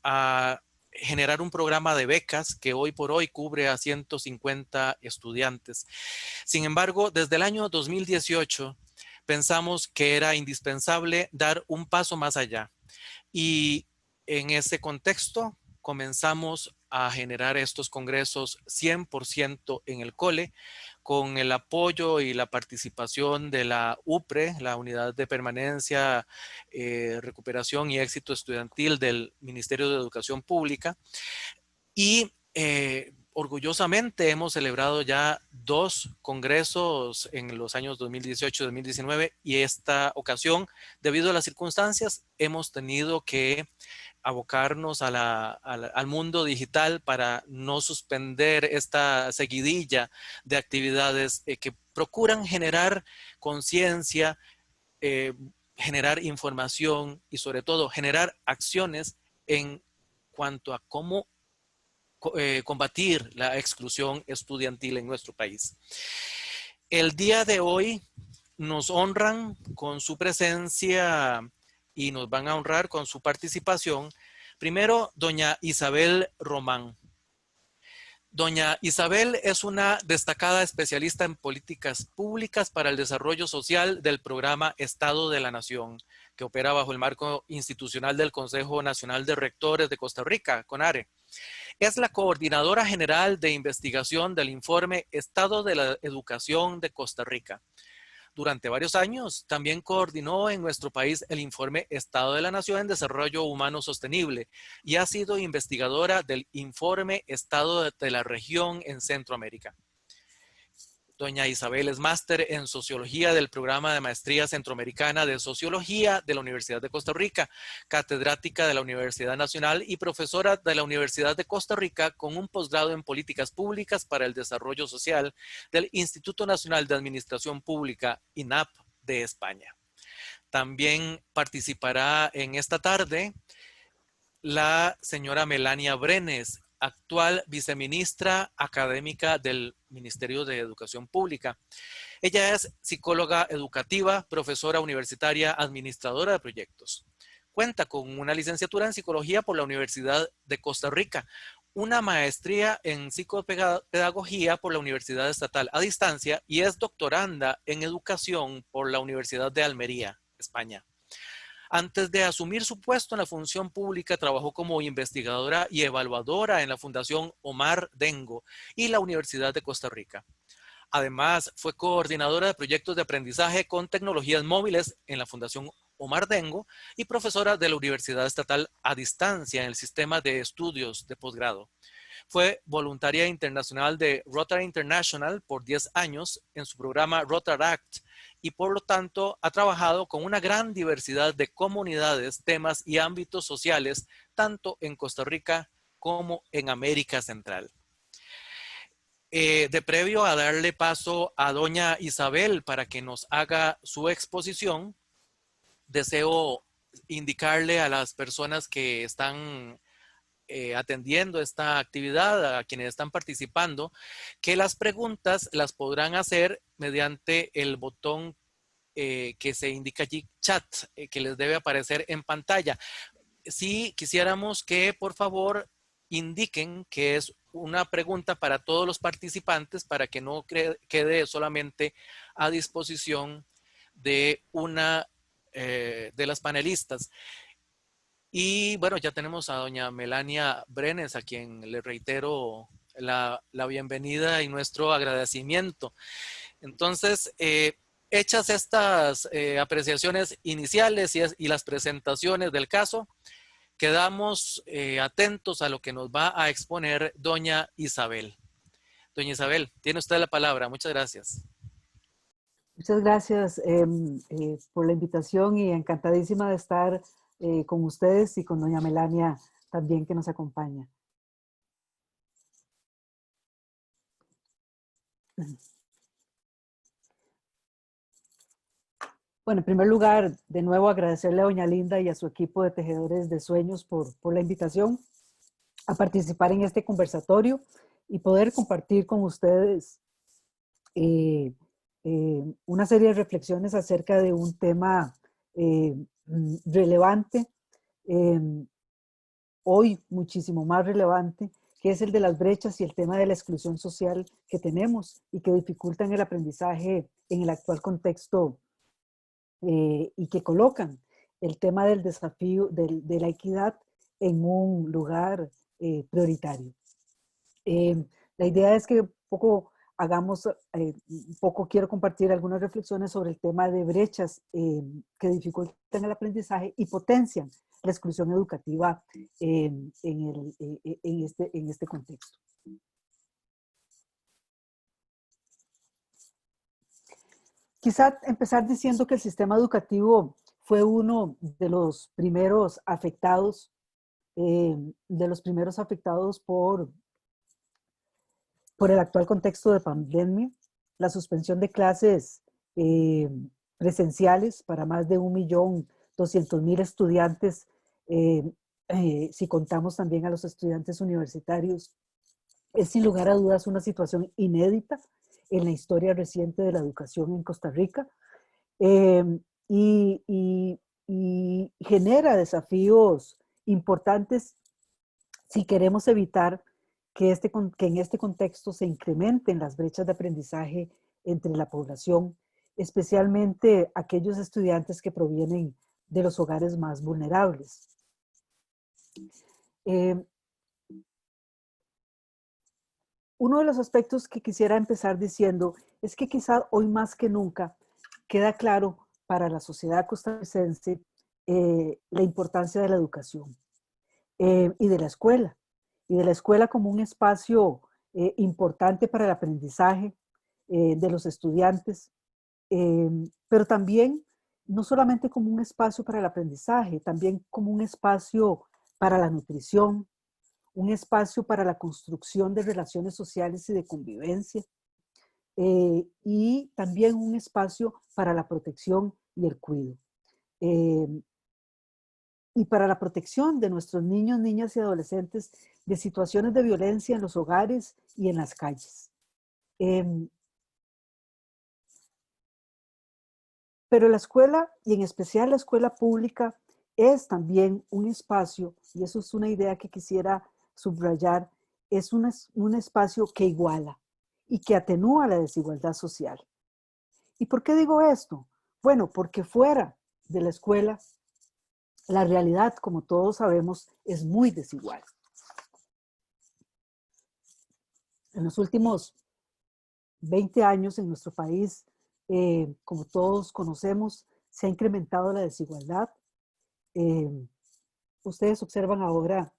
a generar un programa de becas que hoy por hoy cubre a 150 estudiantes. Sin embargo, desde el año 2018 pensamos que era indispensable dar un paso más allá. Y en ese contexto comenzamos a generar estos congresos 100% en el cole, con el apoyo y la participación de la UPRE, la Unidad de Permanencia, Recuperación y Éxito Estudiantil del Ministerio de Educación Pública. Y orgullosamente hemos celebrado ya 2 congresos en los años 2018 y 2019, y esta ocasión, debido a las circunstancias, hemos tenido que abocarnos al mundo digital para no suspender esta seguidilla de actividades que procuran generar conciencia, eh, generar información y sobre todo generar acciones en cuanto a cómo combatir la exclusión estudiantil en nuestro país. El día de hoy nos honran con su presencia y nos van a honrar con su participación. Primero, doña Isabel Román. Doña Isabel es una destacada especialista en políticas públicas para el desarrollo social del programa Estado de la Nación, que opera bajo el marco institucional del Consejo Nacional de Rectores de Costa Rica, CONARE. Es la coordinadora general de investigación del informe Estado de la Educación de Costa Rica. Durante varios años también coordinó en nuestro país el informe Estado de la Nación en Desarrollo Humano Sostenible y ha sido investigadora del informe Estado de la Región en Centroamérica. Doña Isabel es máster en Sociología del Programa de Maestría Centroamericana de Sociología de la Universidad de Costa Rica, catedrática de la Universidad Nacional y profesora de la Universidad de Costa Rica con un posgrado en Políticas Públicas para el Desarrollo Social del Instituto Nacional de Administración Pública, INAP, de España. También participará en esta tarde la señora Melania Brenes, actual viceministra académica del Ministerio de Educación Pública. Ella es psicóloga educativa, profesora universitaria, administradora de proyectos. Cuenta con una licenciatura en psicología por la Universidad de Costa Rica, una maestría en psicopedagogía por la Universidad Estatal a Distancia y es doctoranda en educación por la Universidad de Almería, España. Antes de asumir su puesto en la función pública, trabajó como investigadora y evaluadora en la Fundación Omar Dengo y la Universidad de Costa Rica. Además, fue coordinadora de proyectos de aprendizaje con tecnologías móviles en la Fundación Omar Dengo y profesora de la Universidad Estatal a Distancia en el sistema de estudios de posgrado. Fue voluntaria internacional de Rotary International por 10 años en su programa Rotaract y por lo tanto ha trabajado con una gran diversidad de comunidades, temas y ámbitos sociales, tanto en Costa Rica como en América Central. De previo a darle paso a doña Isabel para que nos haga su exposición, deseo indicarle a las personas que están atendiendo esta actividad, a quienes están participando, que las preguntas las podrán hacer mediante el botón que se indica allí, chat, que les debe aparecer en pantalla. Si quisiéramos que por favor indiquen que es una pregunta para todos los participantes para que no quede solamente a disposición de una de las panelistas. Y bueno, ya tenemos a doña Melania Brenes, a quien le reitero la bienvenida y nuestro agradecimiento. Entonces, hechas estas apreciaciones iniciales y las presentaciones del caso, quedamos atentos a lo que nos va a exponer doña Isabel. Doña Isabel, tiene usted la palabra. Muchas gracias. Muchas gracias por la invitación y encantadísima de estar con ustedes y con doña Melania también que nos acompaña. Bueno, en primer lugar, de nuevo agradecerle a doña Linda y a su equipo de Tejedores de Sueños por la invitación a participar en este conversatorio y poder compartir con ustedes una serie de reflexiones acerca de un tema relevante hoy muchísimo más relevante, que es el de las brechas y el tema de la exclusión social que tenemos y que dificultan el aprendizaje en el actual contexto y que colocan el tema del desafío de la equidad en un lugar prioritario. La idea es que un poco hagamos, un poco quiero compartir algunas reflexiones sobre el tema de brechas que dificultan el aprendizaje y potencian la exclusión educativa en este contexto. Quizá empezar diciendo que el sistema educativo fue uno de los primeros afectados, por el actual contexto de pandemia, la suspensión de clases eh, presenciales para más de 1.200.000 estudiantes, si contamos también a los estudiantes universitarios, es sin lugar a dudas una situación inédita en la historia reciente de la educación en Costa Rica eh, y, y, y genera desafíos importantes si queremos evitar que en este contexto se incrementen las brechas de aprendizaje entre la población, especialmente aquellos estudiantes que provienen de los hogares más vulnerables. Uno de los aspectos que quisiera empezar diciendo es que quizá hoy más que nunca queda claro para la sociedad costarricense la importancia de la educación y de la escuela como un espacio importante para el aprendizaje de los estudiantes, pero también no solamente como un espacio para el aprendizaje, también como un espacio para la nutrición, un espacio para la construcción de relaciones sociales y de convivencia, y también un espacio para la protección y el cuidado. Y para la protección de nuestros niños, niñas y adolescentes de situaciones de violencia en los hogares y en las calles. Pero la escuela, y en especial la escuela pública, es también un espacio, y eso es una idea que quisiera subrayar, es un espacio que iguala y que atenúa la desigualdad social. ¿Y por qué digo esto? Bueno, porque fuera de la escuela, la realidad, como todos sabemos, es muy desigual. En los últimos 20 años en nuestro país, como todos conocemos, se ha incrementado la desigualdad. Ustedes observan ahora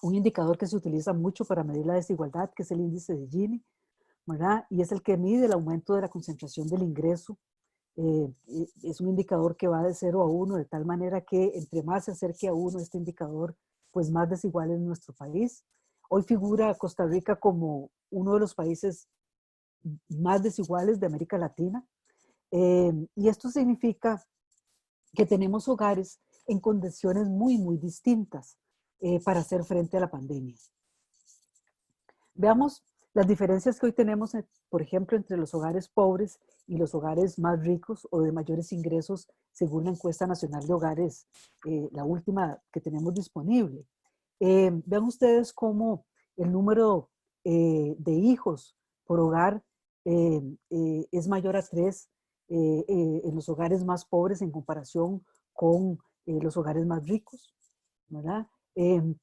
un indicador que se utiliza mucho para medir la desigualdad, que es el índice de Gini, ¿verdad? Y es el que mide el aumento de la concentración del ingreso. Es un indicador que va de 0 a 1, de tal manera que entre más se acerque a 1 este indicador, pues más desigual es nuestro país. Hoy figura Costa Rica como uno de los países más desiguales de América Latina. Y esto significa que tenemos hogares en condiciones muy, muy distintas para hacer frente a la pandemia. Veamos las diferencias que hoy tenemos, por ejemplo, entre los hogares pobres y los hogares más ricos o de mayores ingresos, según la encuesta nacional de hogares, la última que tenemos disponible. Vean ustedes cómo el número de hijos por hogar es mayor a 3 en los hogares más pobres en comparación con los hogares más ricos, ¿verdad?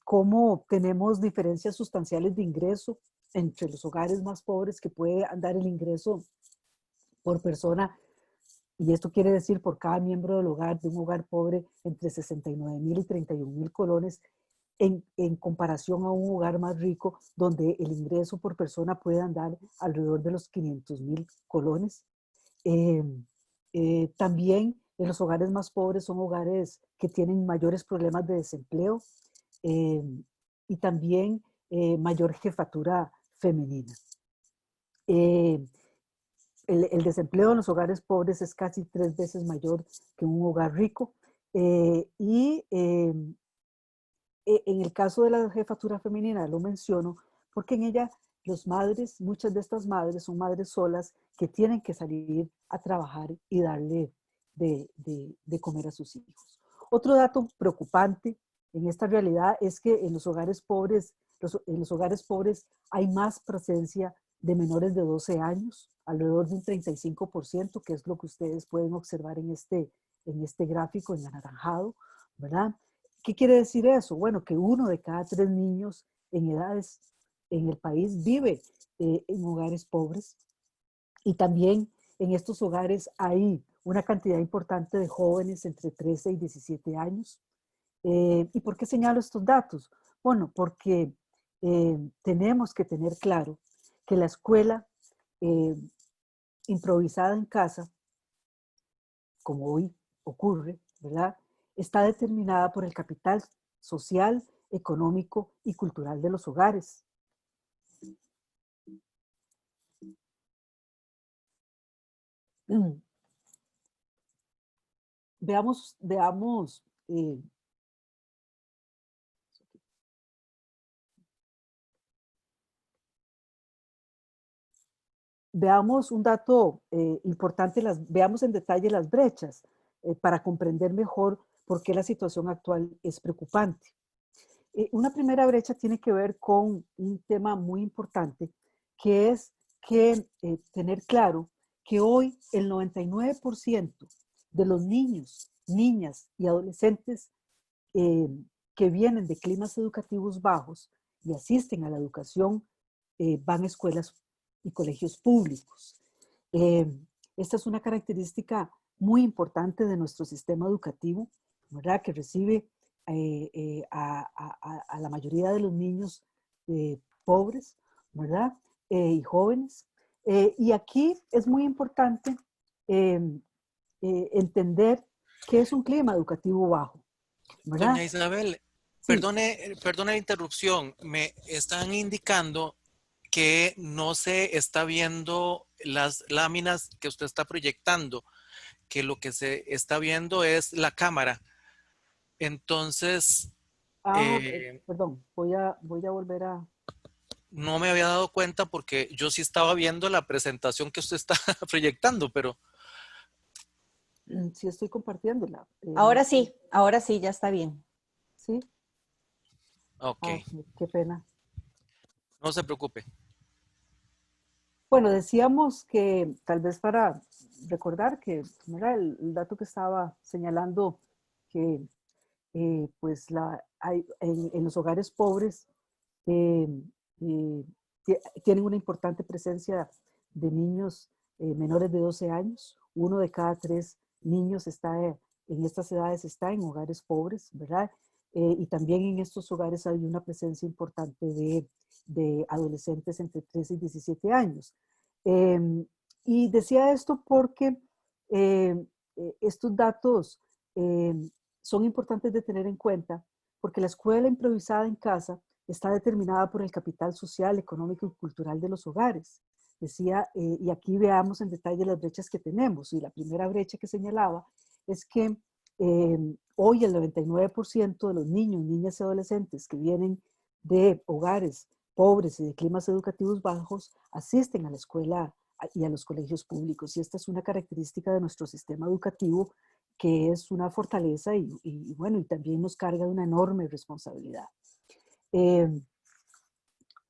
Cómo tenemos diferencias sustanciales de ingreso entre los hogares más pobres, que puede andar el ingreso por persona, y esto quiere decir por cada miembro del hogar, de un hogar pobre, entre 69.000 y 31.000 colones, en comparación a un hogar más rico, donde el ingreso por persona puede andar alrededor de los 500.000 colones. También en los hogares más pobres son hogares que tienen mayores problemas de desempleo y también mayor jefatura femenina. El desempleo en los hogares pobres es casi 3 veces mayor que en un hogar rico. En el caso de la jefatura femenina lo menciono porque en ella muchas de estas madres son madres solas que tienen que salir a trabajar y darle de comer a sus hijos. Otro dato preocupante en esta realidad es que en los hogares pobres, en los hogares pobres hay más presencia de menores de 12 años, alrededor de un 35%, que es lo que ustedes pueden observar en este gráfico en anaranjado, ¿verdad? ¿Qué quiere decir eso? Bueno, que 1 de cada 3 niños en edades en el país vive en hogares pobres, y también en estos hogares hay una cantidad importante de jóvenes entre 13 y 17 años. ¿Y por qué señalo estos datos? Bueno, porque tenemos que tener claro que la escuela eh, improvisada en casa, como hoy ocurre, ¿verdad? Está determinada por el capital social, económico y cultural de los hogares. Veamos veamos un dato importante, veamos en detalle las brechas para comprender mejor por qué la situación actual es preocupante. Una primera brecha tiene que ver con un tema muy importante, que es que tener claro que hoy el 99% de los niños, niñas y adolescentes eh, que vienen de climas educativos bajos y asisten a la educación van a escuelas y colegios públicos. Eh, Esta es una característica muy importante de nuestro sistema educativo, ¿verdad? Que recibe a la mayoría de los niños pobres, ¿verdad? Y jóvenes. Y aquí es muy importante eh, entender qué es un clima educativo bajo, ¿verdad? Doña Isabel, Sí. perdone la interrupción. Me están indicando que no se está viendo las láminas que usted está proyectando, que lo que se está viendo es la cámara. Entonces, eh, Perdón, voy a volver a... no me había dado cuenta porque yo sí estaba viendo la presentación que usted está proyectando, pero Sí, estoy compartiéndola. No sé. Ahora sí, ya está bien. Sí. ok, Qué pena. no se preocupe. Bueno, decíamos que tal vez para recordar que era el dato que estaba señalando que pues en los hogares pobres eh, eh, tienen una importante presencia de niños menores de 12 años. 1 de cada 3 niños en estas edades está en hogares pobres, ¿verdad? Y también en estos hogares hay una presencia importante de adolescentes entre 13 y 17 años. Eh, y decía esto porque eh, estos datos eh, son importantes de tener en cuenta porque la escuela improvisada en casa está determinada por el capital social, económico y cultural de los hogares. Decía, y aquí veamos en detalle las brechas que tenemos. Y la primera brecha que señalaba es que hoy el 99% de los niños, niñas y adolescentes que vienen de hogares pobres y de climas educativos bajos asisten a la escuela y a los colegios públicos. Y esta es una característica de nuestro sistema educativo que es una fortaleza y bueno, y también nos carga de una enorme responsabilidad. Eh,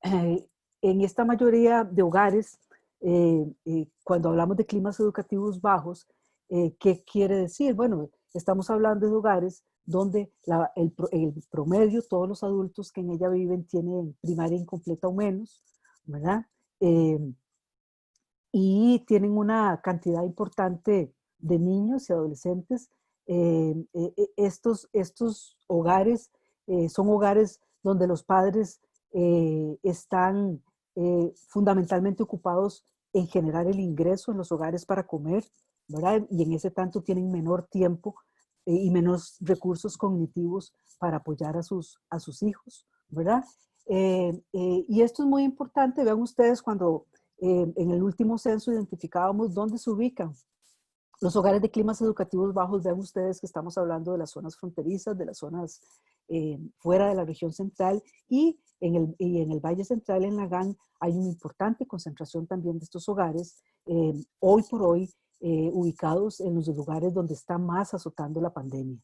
en esta mayoría de hogares, cuando hablamos de climas educativos bajos, ¿qué quiere decir? Bueno, estamos hablando de hogares donde el promedio, todos los adultos que en ella viven tienen primaria incompleta o menos, ¿verdad? Eh, y tienen una cantidad importante de niños y adolescentes. Estos hogares son hogares donde los padres están fundamentalmente ocupados en generar el ingreso en los hogares para comer, ¿verdad? Y en ese tanto tienen menor tiempo y menos recursos cognitivos para apoyar a sus hijos, ¿verdad? Y esto es muy importante, vean ustedes cuando en el último censo identificábamos dónde se ubican los hogares de climas educativos bajos. Vean ustedes que estamos hablando de las zonas fronterizas, de las zonas fuera de la región central y en el Valle Central, en Lagán, hay una importante concentración también de estos hogares, hoy por hoy ubicados en los lugares donde está más azotando la pandemia,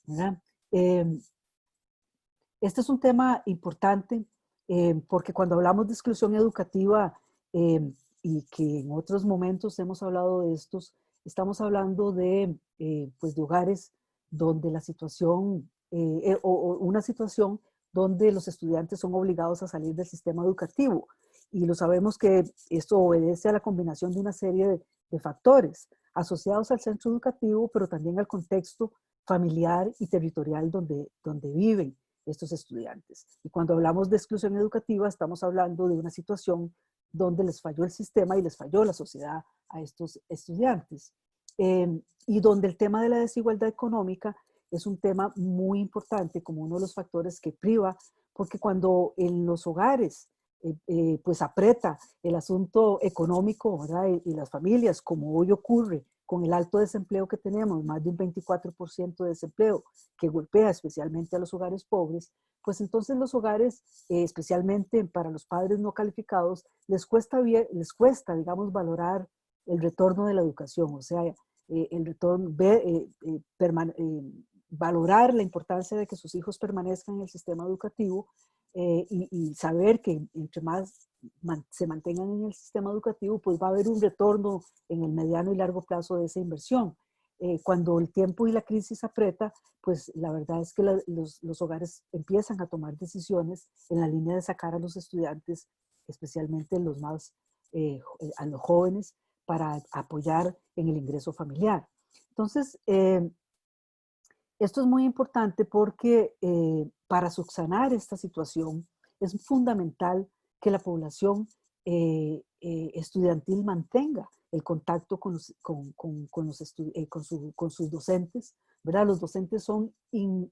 ¿verdad? Este es un tema importante porque cuando hablamos de exclusión educativa y que en otros momentos hemos hablado de estos, estamos hablando pues de hogares donde la situación o una situación donde los estudiantes son obligados a salir del sistema educativo. Y lo sabemos que esto obedece a la combinación de una serie de factores asociados al centro educativo, pero también al contexto familiar y territorial donde viven estos estudiantes. Y cuando hablamos de exclusión educativa, estamos hablando de una situación donde les falló el sistema y les falló la sociedad a estos estudiantes. Y donde el tema de la desigualdad económica es un tema muy importante como uno de los factores que priva, porque cuando en los hogares pues aprieta el asunto económico, ¿verdad? Y las familias, como hoy ocurre con el alto desempleo que tenemos, más de un 24% de desempleo, que golpea especialmente a los hogares pobres, pues entonces los hogares, especialmente para los padres no calificados, les cuesta, digamos, valorar el retorno de la educación, o sea, el retorno, valorar la importancia de que sus hijos permanezcan en el sistema educativo y saber que entre más se mantengan en el sistema educativo, pues va a haber un retorno en el mediano y largo plazo de esa inversión. Cuando el tiempo y la crisis aprieta, pues la verdad es que los hogares empiezan a tomar decisiones en la línea de sacar a los estudiantes, especialmente a los jóvenes, para apoyar en el ingreso familiar. Entonces, esto es muy importante porque para subsanar esta situación es fundamental que la población estudiantil mantenga el contacto con sus docentes, ¿verdad? Los docentes son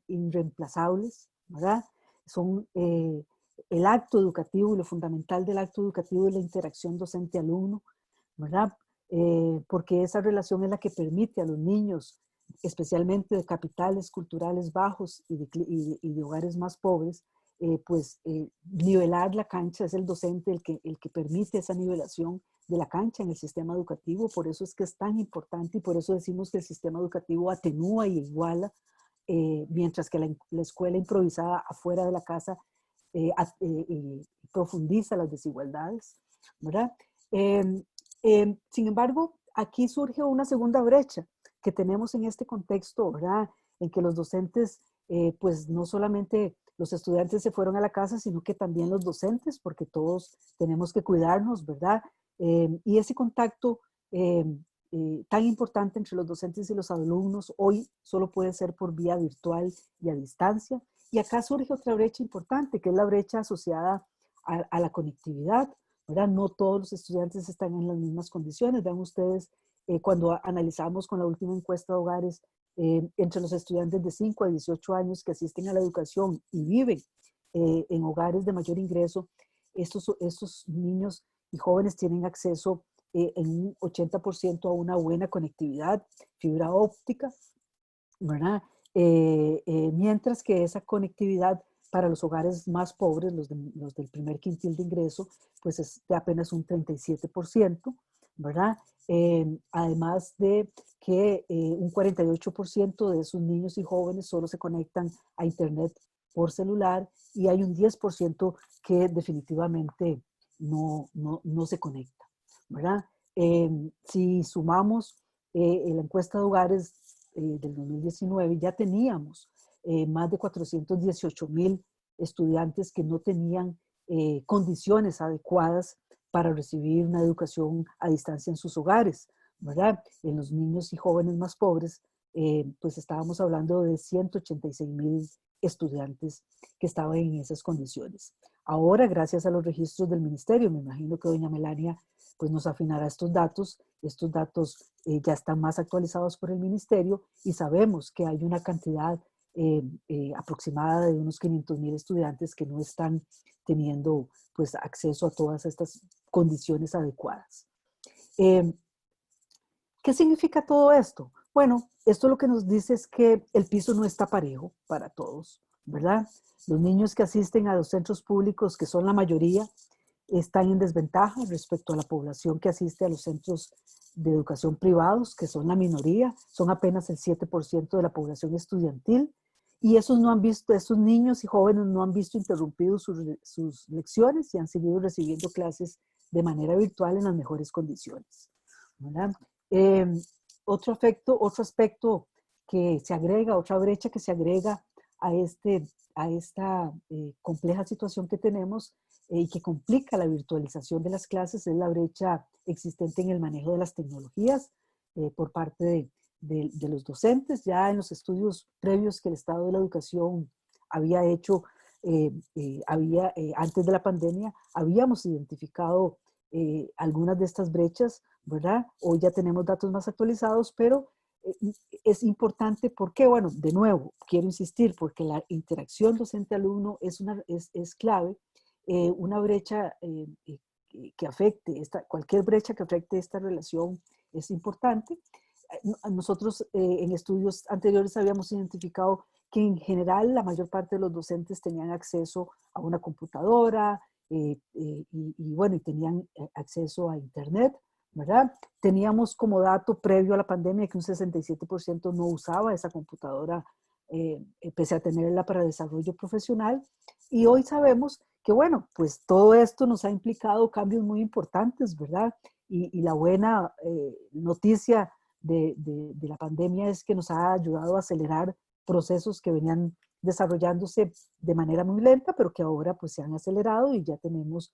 irreemplazables, ¿verdad? Son el acto educativo y lo fundamental del acto educativo es la interacción docente-alumno, ¿verdad? Porque esa relación es la que permite a los niños, especialmente de capitales culturales bajos y de hogares más pobres, nivelar la cancha. Es el docente el que permite esa nivelación de la cancha en el sistema educativo. Por eso es que es tan importante y por eso decimos que el sistema educativo atenúa y iguala, mientras que la escuela improvisada afuera de la casa profundiza las desigualdades, ¿verdad? Sin embargo, aquí surge una segunda brecha que tenemos en este contexto, ¿verdad? En que los docentes, pues no solamente los estudiantes se fueron a la casa, sino que también los docentes, porque todos tenemos que cuidarnos, ¿verdad? Y ese contacto tan importante entre los docentes y los alumnos hoy solo puede ser por vía virtual y a distancia. Y acá surge otra brecha importante, que es la brecha asociada a la conectividad, ¿verdad? No todos los estudiantes están en las mismas condiciones. Vean ustedes, cuando analizamos con la última encuesta de hogares, entre los estudiantes de 5 a 18 años que asisten a la educación y viven en hogares de mayor ingreso, estos niños y jóvenes tienen acceso en un 80% a una buena conectividad, fibra óptica, ¿verdad? Mientras que esa conectividad para los hogares más pobres, los del primer quintil de ingreso, pues es de apenas un 37%, ¿verdad? Además de que un 48% de esos niños y jóvenes solo se conectan a Internet por celular y hay un 10% que definitivamente no se conecta, ¿verdad? Si sumamos la encuesta de hogares del 2019, ya teníamos más de 418,000 estudiantes que no tenían condiciones adecuadas para recibir una educación a distancia en sus hogares, ¿verdad? En los niños y jóvenes más pobres, pues estábamos hablando de 186,000 estudiantes que estaban en esas condiciones. Ahora, gracias a los registros del ministerio, me imagino que doña Melania pues nos afinará estos datos ya están más actualizados por el ministerio y sabemos que hay una cantidad aproximada de unos 500,000 estudiantes que no están teniendo pues acceso a todas estas condiciones adecuadas. ¿Qué significa todo esto? Bueno, esto lo que nos dice es que el piso no está parejo para todos, ¿verdad? Los niños que asisten a los centros públicos, que son la mayoría, están en desventaja respecto a la población que asiste a los centros de educación privados, que son la minoría, son apenas el 7% de la población estudiantil, y esos no han visto, esos niños y jóvenes no han visto interrumpidos sus lecciones y han seguido recibiendo clases de manera virtual en las mejores condiciones, ¿verdad? Eh, otro aspecto que se agrega, otra brecha que se agrega a, a esta compleja situación que tenemos y que complica la virtualización de las clases es la brecha existente en el manejo de las tecnologías por parte de los docentes. Ya en los estudios previos que el Estado de la Educación había hecho, antes de la pandemia, habíamos identificado algunas de estas brechas, ¿verdad? Hoy ya tenemos datos más actualizados, pero es importante porque, bueno, de nuevo, quiero insistir, porque la interacción docente-alumno es clave. Una brecha que afecte, cualquier brecha que afecte esta relación es importante. Nosotros en estudios anteriores habíamos identificado que en general la mayor parte de los docentes tenían acceso a una computadora bueno, y tenían acceso a internet, ¿verdad? Teníamos como dato previo a la pandemia que un 67% no usaba esa computadora pese a tenerla para desarrollo profesional, y hoy sabemos que, bueno, pues todo esto nos ha implicado cambios muy importantes, ¿verdad? Y la buena noticia de la pandemia es que nos ha ayudado a acelerar procesos que venían desarrollándose de manera muy lenta, pero que ahora pues se han acelerado y ya tenemos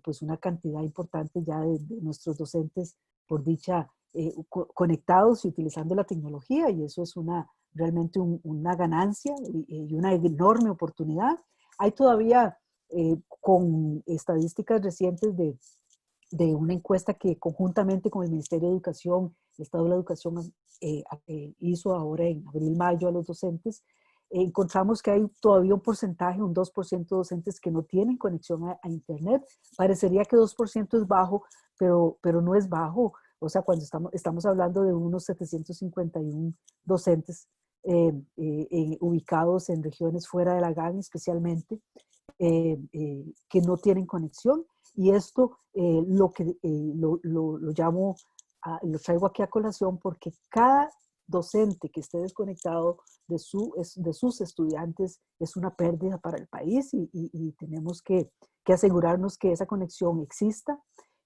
pues una cantidad importante ya de nuestros docentes, por dicha, conectados y utilizando la tecnología, y eso es realmente una ganancia y una enorme oportunidad. Hay todavía, con estadísticas recientes de una encuesta que conjuntamente con el Ministerio de Educación, el Estado de la Educación hizo ahora en abril-mayo a los docentes, encontramos que hay todavía un porcentaje, un 2% de docentes que no tienen conexión a Internet. Parecería que 2% es bajo, pero no es bajo. O sea, cuando estamos hablando de unos 751 docentes ubicados en regiones fuera de la GAN especialmente, que no tienen conexión. Y esto lo llamo, lo traigo aquí a colación porque cada docente que esté desconectado de sus estudiantes es una pérdida para el país, y tenemos que asegurarnos que esa conexión exista,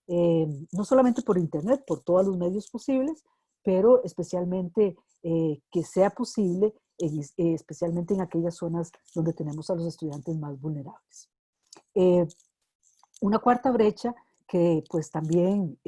no solamente por internet, por todos los medios posibles, pero especialmente que sea posible, especialmente en aquellas zonas donde tenemos a los estudiantes más vulnerables. Una cuarta brecha que pues también,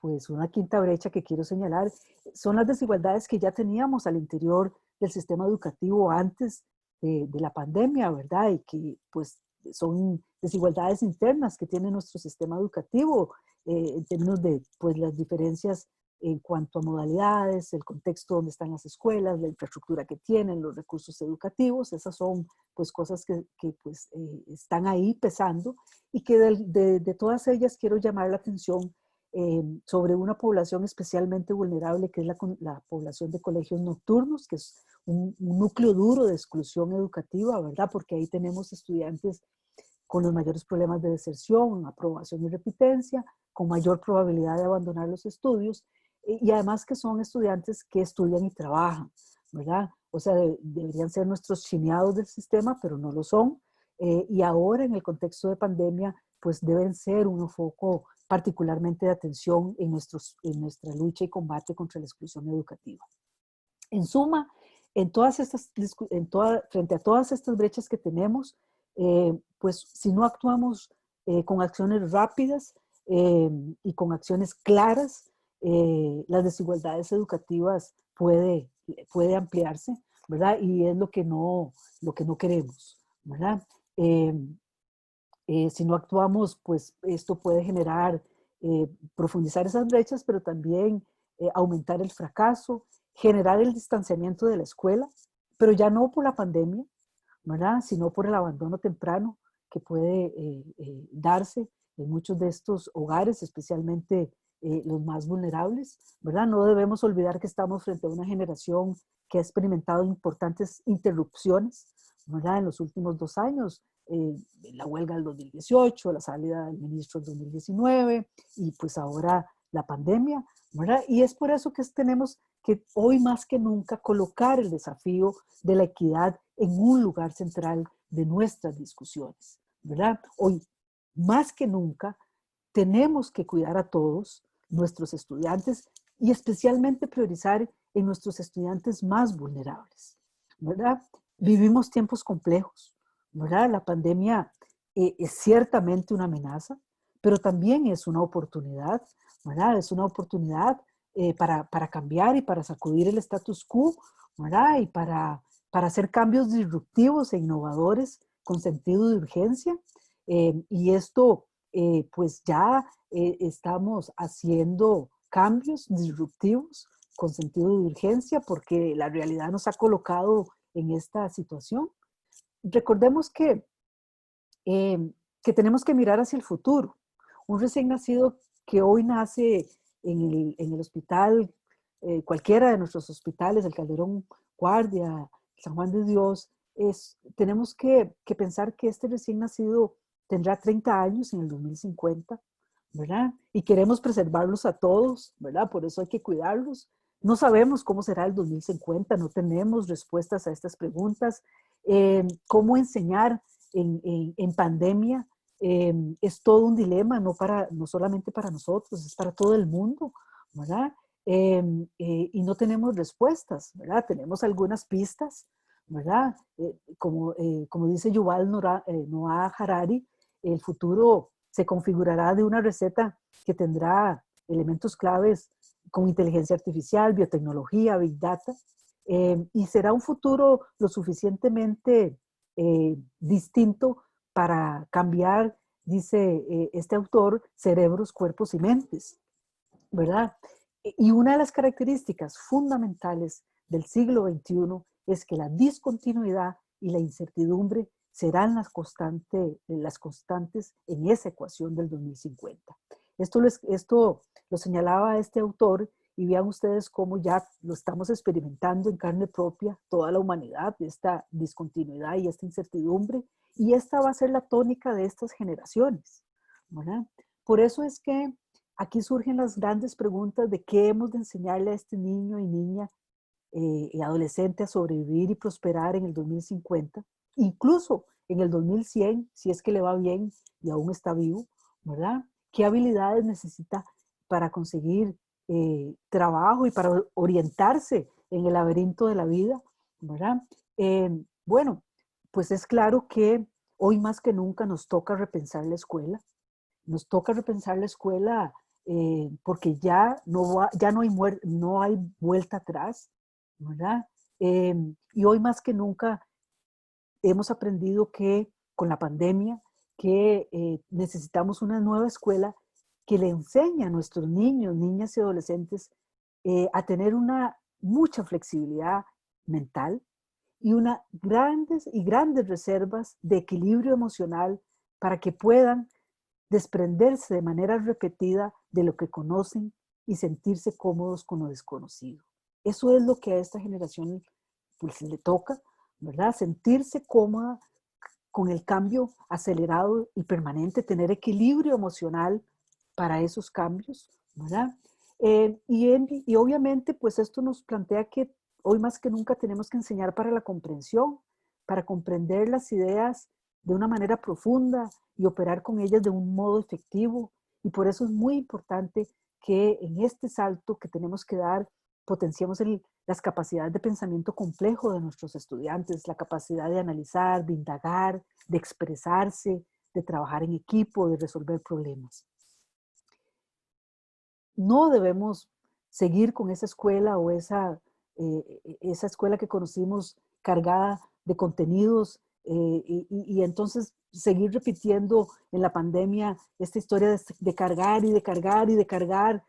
pues una quinta brecha que quiero señalar, son las desigualdades que ya teníamos al interior del sistema educativo antes de la pandemia, ¿verdad? Y que pues son desigualdades internas que tiene nuestro sistema educativo en términos de pues las diferencias en cuanto a modalidades, el contexto donde están las escuelas, la infraestructura que tienen, los recursos educativos. Esas son pues cosas que pues están ahí pesando, y que de todas ellas quiero llamar la atención sobre una población especialmente vulnerable, que es la población de colegios nocturnos, que es un núcleo duro de exclusión educativa, ¿verdad? Porque ahí tenemos estudiantes con los mayores problemas de deserción, aprobación y repitencia, con mayor probabilidad de abandonar los estudios, y además que son estudiantes que estudian y trabajan, ¿verdad? O sea, deberían ser nuestros chineados del sistema, pero no lo son. Y ahora en el contexto de pandemia, pues deben ser un foco particularmente de atención en nuestra lucha y combate contra la exclusión educativa. En suma, frente a todas estas brechas que tenemos, pues si no actuamos con acciones rápidas y con acciones claras, las desigualdades educativas puede ampliarse, ¿verdad? Y es lo que no queremos, ¿verdad? Si no actuamos, pues esto puede generar, profundizar esas brechas, pero también aumentar el fracaso, generar el distanciamiento de la escuela, pero ya no por la pandemia, ¿verdad? Sino por el abandono temprano que puede darse en muchos de estos hogares, especialmente los más vulnerables, ¿verdad? No debemos olvidar que estamos frente a una generación que ha experimentado importantes interrupciones, ¿verdad? En los últimos 2 años, la huelga del 2018, la salida del ministro del 2019 y pues ahora la pandemia, ¿verdad? Y es por eso que tenemos que hoy más que nunca colocar el desafío de la equidad en un lugar central de nuestras discusiones, ¿verdad? Hoy, más que nunca, tenemos que cuidar a todos nuestros estudiantes y especialmente priorizar en nuestros estudiantes más vulnerables, ¿verdad? Vivimos tiempos complejos, ¿verdad? La pandemia es ciertamente una amenaza, pero también es una oportunidad, ¿verdad? Es una oportunidad para cambiar y para sacudir el status quo, ¿verdad? Y para hacer cambios disruptivos e innovadores con sentido de urgencia. Y esto, pues ya estamos haciendo cambios disruptivos con sentido de urgencia porque la realidad nos ha colocado en esta situación. Recordemos eh, que tenemos que mirar hacia el futuro. Un recién nacido que hoy nace en el hospital, cualquiera de nuestros hospitales, el Calderón Guardia, San Juan de Dios, tenemos que pensar que este recién nacido tendrá 30 años en el 2050, ¿verdad? Y queremos preservarlos a todos, ¿verdad? Por eso hay que cuidarlos. No sabemos cómo será el 2050, no tenemos respuestas a estas preguntas. ¿Cómo enseñar en pandemia? Es todo un dilema, no solamente para nosotros, es para todo el mundo, ¿verdad? Y no tenemos respuestas, ¿verdad? Tenemos algunas pistas, ¿verdad? Como dice Yuval Noah Harari, el futuro se configurará de una receta que tendrá elementos claves con inteligencia artificial, biotecnología, big data, y será un futuro lo suficientemente distinto para cambiar, dice este autor, cerebros, cuerpos y mentes, ¿verdad? Y una de las características fundamentales del siglo XXI es que la discontinuidad y la incertidumbre serán las constantes en esa ecuación del 2050. Esto lo señalaba este autor y vean ustedes cómo ya lo estamos experimentando en carne propia, toda la humanidad, esta discontinuidad y esta incertidumbre, y esta va a ser la tónica de estas generaciones, ¿verdad? Por eso es que aquí surgen las grandes preguntas de qué hemos de enseñarle a este niño y niña y adolescente a sobrevivir y prosperar en el 2050, incluso en el 2100, si es que le va bien y aún está vivo, ¿verdad? ¿Qué habilidades necesita para conseguir trabajo y para orientarse en el laberinto de la vida, ¿verdad? Bueno, pues es claro que hoy más que nunca nos toca repensar la escuela. Nos toca repensar la escuela porque ya no hay vuelta atrás, ¿verdad? Y hoy más que nunca hemos aprendido que con la pandemia, que necesitamos una nueva escuela que le enseñe a nuestros niños, niñas y adolescentes a tener una mucha flexibilidad mental y una grandes reservas de equilibrio emocional para que puedan desprenderse de manera repetida de lo que conocen y sentirse cómodos con lo desconocido. Eso es lo que a esta generación pues, le toca, ¿verdad? Sentirse cómoda con el cambio acelerado y permanente, tener equilibrio emocional para esos cambios, ¿verdad? Y obviamente, pues esto nos plantea que hoy más que nunca tenemos que enseñar para la comprensión, para comprender las ideas de una manera profunda y operar con ellas de un modo efectivo. Y por eso es muy importante que en este salto que tenemos que dar, potenciemos las capacidades de pensamiento complejo de nuestros estudiantes, la capacidad de analizar, de indagar, de expresarse, de trabajar en equipo, de resolver problemas. No debemos seguir con esa escuela o esa escuela que conocimos cargada de contenidos y entonces seguir repitiendo en la pandemia esta historia de cargar y de cargar y de cargar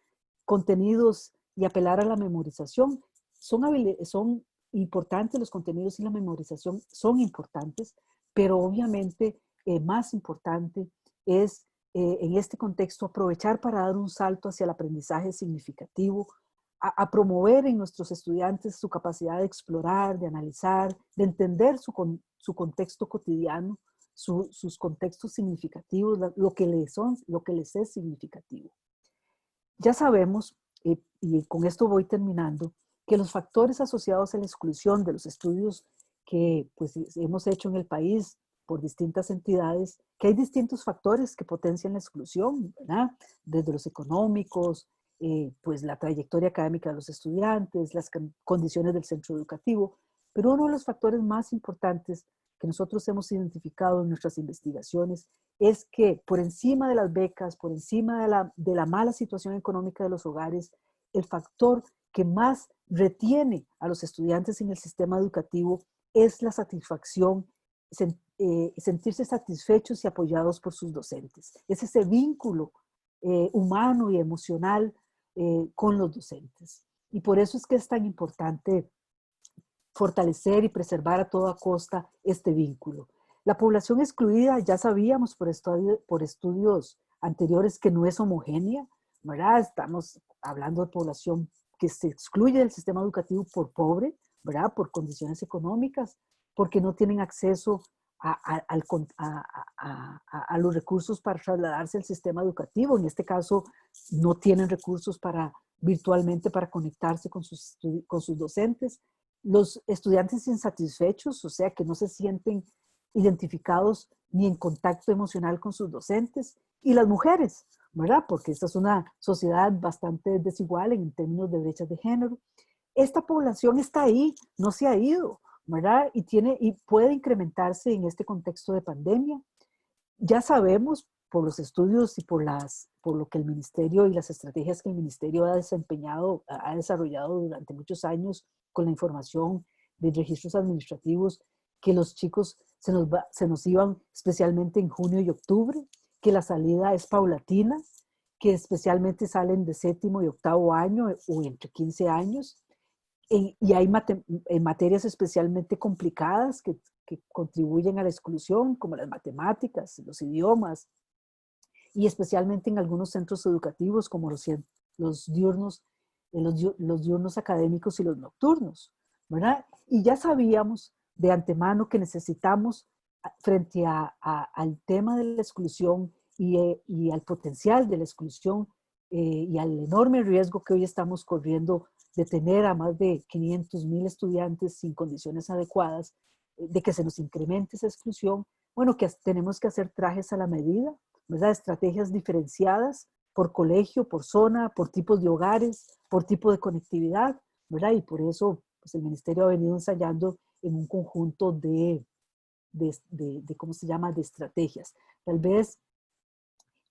contenidos y apelar a la memorización. Son importantes los contenidos y la memorización son importantes, pero obviamente más importante es en este contexto aprovechar para dar un salto hacia el aprendizaje significativo, a promover en nuestros estudiantes su capacidad de explorar, de analizar, de entender su contexto cotidiano, sus contextos significativos, lo que les es significativo. Ya sabemos, y con esto voy terminando, que los factores asociados a la exclusión de los estudios que pues hemos hecho en el país por distintas entidades, que hay distintos factores que potencian la exclusión, ¿verdad? Desde los económicos, pues la trayectoria académica de los estudiantes, las condiciones del centro educativo, pero uno de los factores más importantes que nosotros hemos identificado en nuestras investigaciones es que por encima de las becas, por encima de la mala situación económica de los hogares, el factor que más retiene a los estudiantes en el sistema educativo es la satisfacción, sentirse satisfechos y apoyados por sus docentes. Es ese vínculo humano y emocional con los docentes. Y por eso es que es tan importante fortalecer y preservar a toda costa este vínculo. La población excluida, ya sabíamos por estudios anteriores que no es homogénea, ¿verdad? Estamos hablando de población que se excluye del sistema educativo por pobre, ¿verdad? Por condiciones económicas, porque no tienen acceso a los recursos para trasladarse al sistema educativo. En este caso, no tienen recursos virtualmente para conectarse con sus docentes. Los estudiantes insatisfechos, o sea, que no se sienten identificados ni en contacto emocional con sus docentes, y las mujeres, ¿verdad? Porque esta es una sociedad bastante desigual en términos de brechas de género. Esta población está ahí, no se ha ido, ¿verdad? Y puede incrementarse en este contexto de pandemia. Ya sabemos por los estudios y por lo que el ministerio y las estrategias que el ministerio ha desarrollado durante muchos años con la información de registros administrativos, que los chicos se nos iban especialmente en junio y octubre, que la salida es paulatina, que especialmente salen de séptimo y octavo año o entre 15 años, y hay materias especialmente complicadas que contribuyen a la exclusión, como las matemáticas, los idiomas, y especialmente en algunos centros educativos como los diurnos, los diurnos académicos y los nocturnos, ¿verdad? Y ya sabíamos de antemano que necesitamos, frente al tema de la exclusión y al potencial de la exclusión y al enorme riesgo que hoy estamos corriendo de tener a más de 500,000 estudiantes sin condiciones adecuadas, de que se nos incremente esa exclusión, bueno, que tenemos que hacer trajes a la medida, ¿verdad? Estrategias diferenciadas por colegio, por zona, por tipos de hogares, por tipo de conectividad, ¿verdad? Y por eso pues, el ministerio ha venido ensayando en un conjunto ¿cómo se llama?, de estrategias. Tal vez,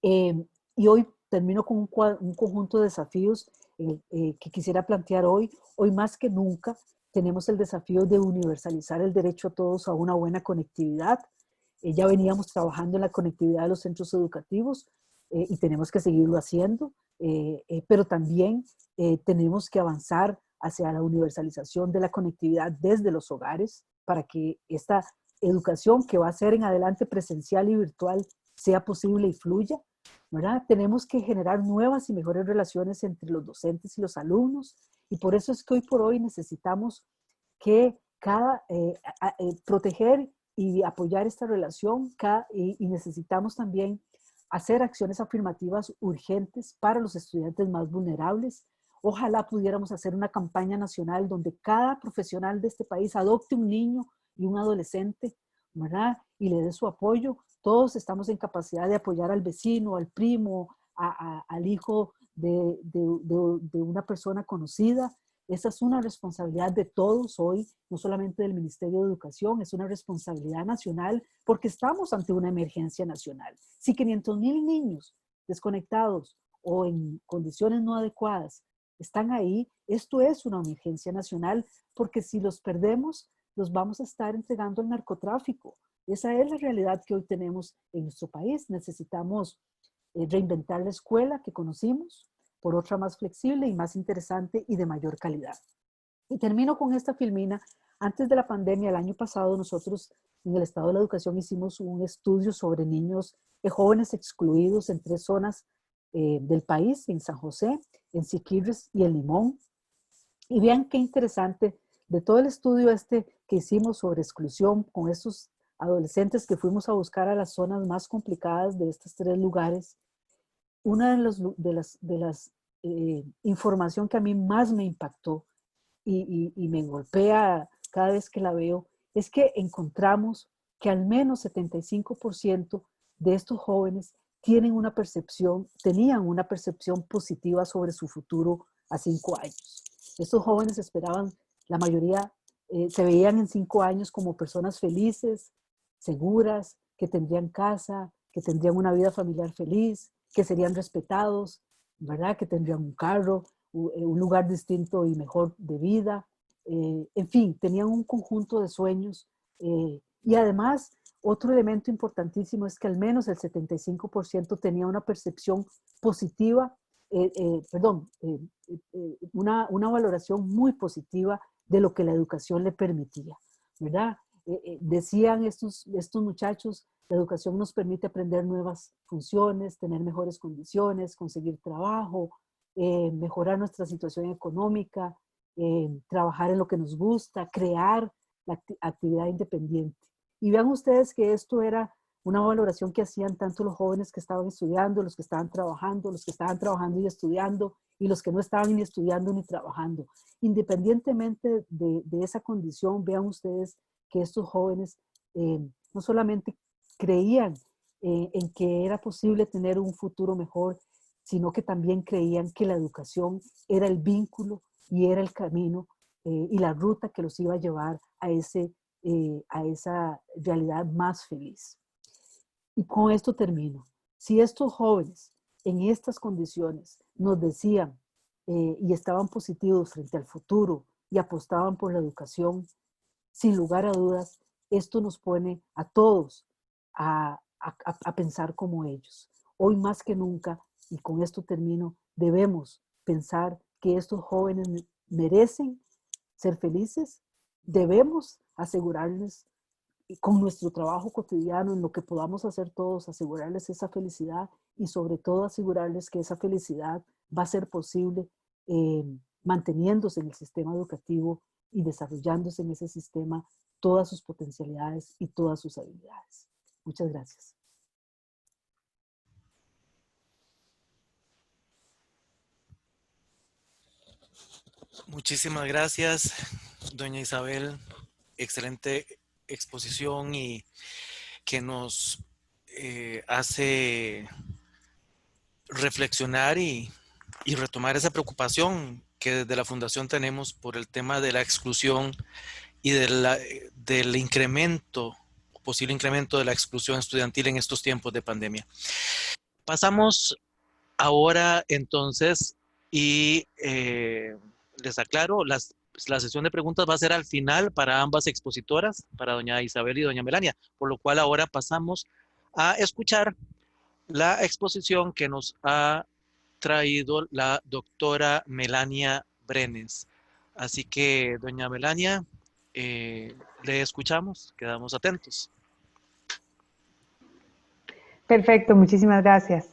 y hoy termino con un conjunto de desafíos que quisiera plantear hoy. Hoy más que nunca tenemos el desafío de universalizar el derecho a todos a una buena conectividad. Ya veníamos trabajando en la conectividad de los centros educativos y tenemos que seguirlo haciendo, pero también tenemos que avanzar hacia la universalización de la conectividad desde los hogares para que esta educación que va a ser en adelante presencial y virtual sea posible y fluya, ¿verdad? Tenemos que generar nuevas y mejores relaciones entre los docentes y los alumnos, y por eso es que hoy por hoy necesitamos que proteger y apoyar esta relación y necesitamos también hacer acciones afirmativas urgentes para los estudiantes más vulnerables. Ojalá pudiéramos hacer una campaña nacional donde cada profesional de este país adopte un niño y un adolescente, ¿verdad? Y le dé su apoyo. Todos estamos en capacidad de apoyar al vecino, al primo, al hijo de una persona conocida. Esa es una responsabilidad de todos hoy, no solamente del Ministerio de Educación, es una responsabilidad nacional porque estamos ante una emergencia nacional. Si 500,000 niños desconectados o en condiciones no adecuadas están ahí, esto es una emergencia nacional porque si los perdemos, los vamos a estar entregando al narcotráfico. Esa es la realidad que hoy tenemos en nuestro país. Necesitamos reinventar la escuela que conocimos por otra más flexible y más interesante y de mayor calidad. Y termino con esta filmina. Antes de la pandemia, el año pasado, nosotros en el Estado de la Educación hicimos un estudio sobre niños, jóvenes excluidos en 3 zonas del país, en San José, en Siquirres y en Limón. Y vean qué interesante, de todo el estudio que hicimos sobre exclusión con estos adolescentes que fuimos a buscar a las zonas más complicadas de estos 3 lugares, una de las información que a mí más me impactó y me golpea cada vez que la veo es que encontramos que al menos 75% de estos jóvenes tenían una percepción positiva sobre su futuro a 5 años. Estos jóvenes esperaban, la mayoría se veían en 5 años como personas felices, seguras, que tendrían casa, que tendrían una vida familiar feliz, que serían respetados, ¿verdad? Que tendrían un carro, un lugar distinto y mejor de vida. En fin, tenían un conjunto de sueños y además otro elemento importantísimo es que al menos el 75% tenía una percepción positiva, una valoración muy positiva de lo que la educación le permitía, ¿verdad? Decían estos muchachos, la educación nos permite aprender nuevas funciones, tener mejores condiciones, conseguir trabajo, mejorar nuestra situación económica, trabajar en lo que nos gusta, crear la actividad independiente. Y vean ustedes que esto era una valoración que hacían tanto los jóvenes que estaban estudiando, los que estaban trabajando y estudiando, y los que no estaban ni estudiando ni trabajando. Independientemente de esa condición, vean ustedes que estos jóvenes no solamente creían en que era posible tener un futuro mejor, sino que también creían que la educación era el vínculo y era el camino y la ruta que los iba a llevar a esa realidad más feliz. Y con esto termino. Si estos jóvenes en estas condiciones nos decían y estaban positivos frente al futuro y apostaban por la educación, sin lugar a dudas, esto nos pone a todos a pensar como ellos. Hoy más que nunca, y con esto termino, debemos pensar que estos jóvenes merecen ser felices, debemos asegurarles con nuestro trabajo cotidiano, en lo que podamos hacer todos, asegurarles esa felicidad y sobre todo asegurarles que esa felicidad va a ser posible manteniéndose en el sistema educativo y desarrollándose en ese sistema todas sus potencialidades y todas sus habilidades. Muchas gracias. Muchísimas gracias, doña Isabel. Excelente exposición y que nos hace reflexionar y retomar esa preocupación que desde la Fundación tenemos por el tema de la exclusión y del incremento, posible incremento de la exclusión estudiantil en estos tiempos de pandemia. Pasamos ahora entonces y les aclaro, la sesión de preguntas va a ser al final para ambas expositoras, para doña Isabel y doña Melania, por lo cual ahora pasamos a escuchar la exposición que nos ha traído la doctora Melania Brenes. Así que, doña Melania, le escuchamos, quedamos atentos. Perfecto, muchísimas gracias.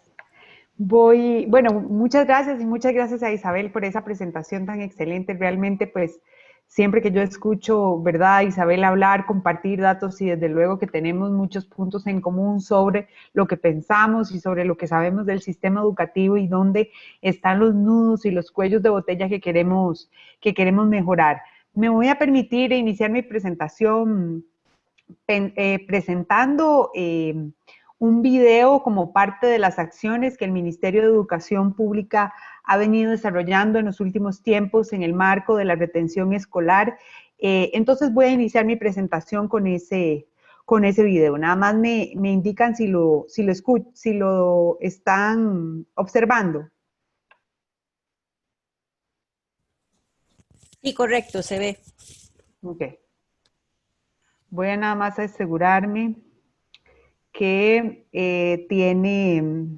Bueno, muchas gracias y muchas gracias a Isabel por esa presentación tan excelente. Realmente, pues, siempre que yo escucho, ¿verdad?, Isabel hablar, compartir datos y desde luego que tenemos muchos puntos en común sobre lo que pensamos y sobre lo que sabemos del sistema educativo y dónde están los nudos y los cuellos de botella que queremos mejorar. Me voy a permitir iniciar mi presentación presentando un video como parte de las acciones que el Ministerio de Educación Pública ha venido desarrollando en los últimos tiempos en el marco de la retención escolar. Entonces voy a iniciar mi presentación con ese video. Nada más me indican si lo están observando. Sí, correcto, se ve. Ok. Voy a nada más asegurarme que tiene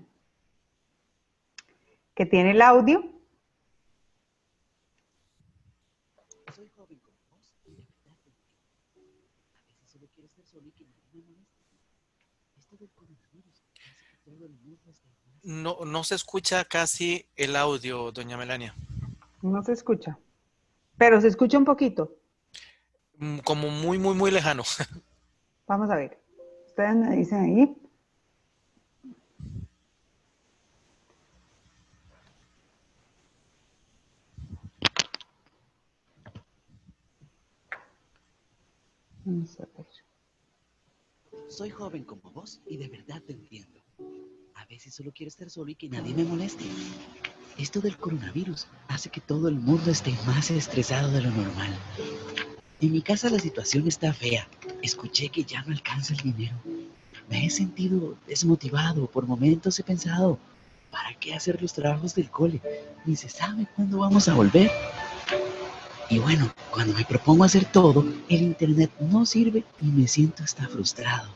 el audio. No se escucha casi el audio, doña Melania. No se escucha, pero se escucha un poquito. Como muy, muy, muy lejano. Vamos a ver. Ustedes me dicen ahí. Vamos a ver. Soy joven como vos y de verdad te entiendo. A veces solo quiero estar solo y que nadie me moleste. Esto del coronavirus hace que todo el mundo esté más estresado de lo normal. En mi casa la situación está fea. Escuché que ya no alcanza el dinero. Me he sentido desmotivado. Por momentos he pensado, ¿para qué hacer los trabajos del cole? Ni se sabe cuándo vamos a volver. Y bueno, cuando me propongo hacer todo, el internet no sirve y me siento hasta frustrado.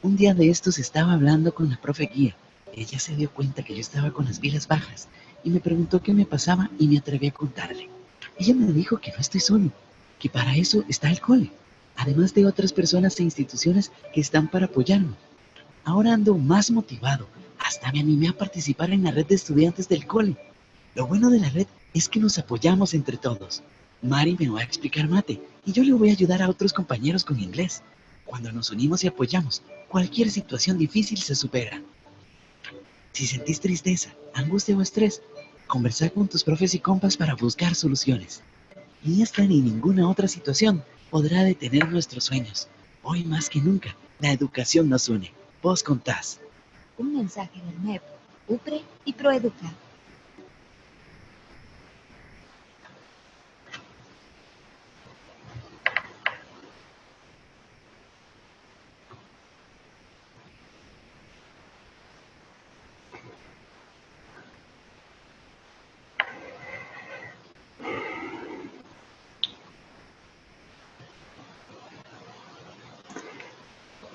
Un día de estos estaba hablando con la profe guía. Ella se dio cuenta que yo estaba con las pilas bajas y me preguntó qué me pasaba y me atreví a contarle. Ella me dijo que no estoy solo, que para eso está el cole, además de otras personas e instituciones que están para apoyarme. Ahora ando más motivado, hasta me animé a participar en la red de estudiantes del cole. Lo bueno de la red es que nos apoyamos entre todos. Mari me va a explicar mate y yo le voy a ayudar a otros compañeros con inglés. Cuando nos unimos y apoyamos, cualquier situación difícil se supera. Si sentís tristeza, angustia o estrés, conversá con tus profes y compas para buscar soluciones. Ni esta ni ninguna otra situación podrá detener nuestros sueños. Hoy más que nunca, la educación nos une. Vos contás. Un mensaje del MEP, UPRE y Proeduca.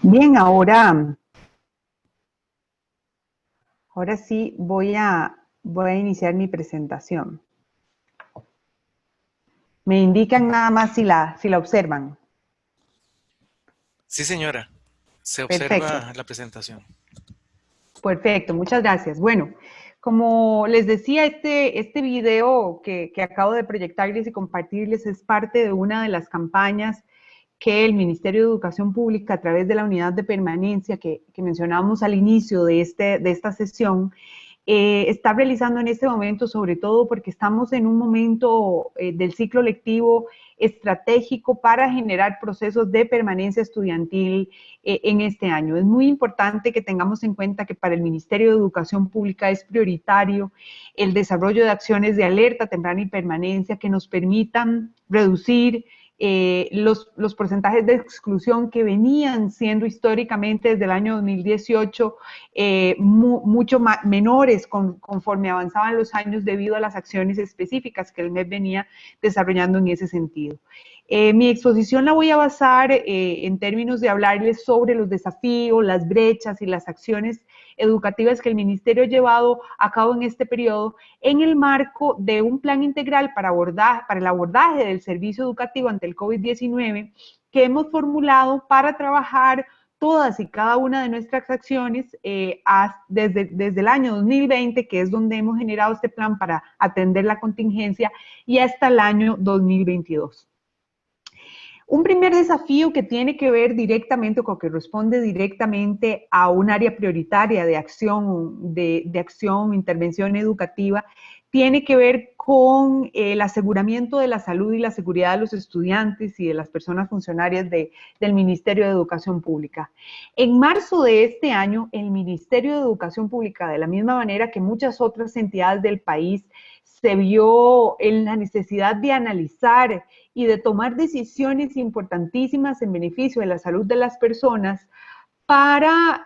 Bien, ahora sí voy a iniciar mi presentación. Me indican nada más si la observan. Sí, señora. Se Perfecto. observa la presentación. Perfecto, muchas gracias. Bueno, como les decía, este video que acabo de proyectarles y compartirles es parte de una de las campañas que el Ministerio de Educación Pública, a través de la unidad de permanencia que mencionábamos al inicio de esta sesión, está realizando en este momento, sobre todo porque estamos en un momento del ciclo lectivo estratégico para generar procesos de permanencia estudiantil en este año. Es muy importante que tengamos en cuenta que para el Ministerio de Educación Pública es prioritario el desarrollo de acciones de alerta temprana y permanencia que nos permitan reducir los porcentajes de exclusión que venían siendo históricamente desde el año 2018 mucho menores conforme avanzaban los años debido a las acciones específicas que el MEP venía desarrollando en ese sentido. Mi exposición la voy a basar en términos de hablarles sobre los desafíos, las brechas y las acciones educativas que el Ministerio ha llevado a cabo en este periodo en el marco de un plan integral para el abordaje del servicio educativo ante el COVID-19 que hemos formulado para trabajar todas y cada una de nuestras acciones desde el año 2020, que es donde hemos generado este plan para atender la contingencia, y hasta el año 2022. Un primer desafío que tiene que ver directamente o que responde directamente a un área prioritaria de acción, intervención educativa, tiene que ver con el aseguramiento de la salud y la seguridad de los estudiantes y de las personas funcionarias del Ministerio de Educación Pública. En marzo de este año, el Ministerio de Educación Pública, de la misma manera que muchas otras entidades del país, se vio en la necesidad de analizar y de tomar decisiones importantísimas en beneficio de la salud de las personas para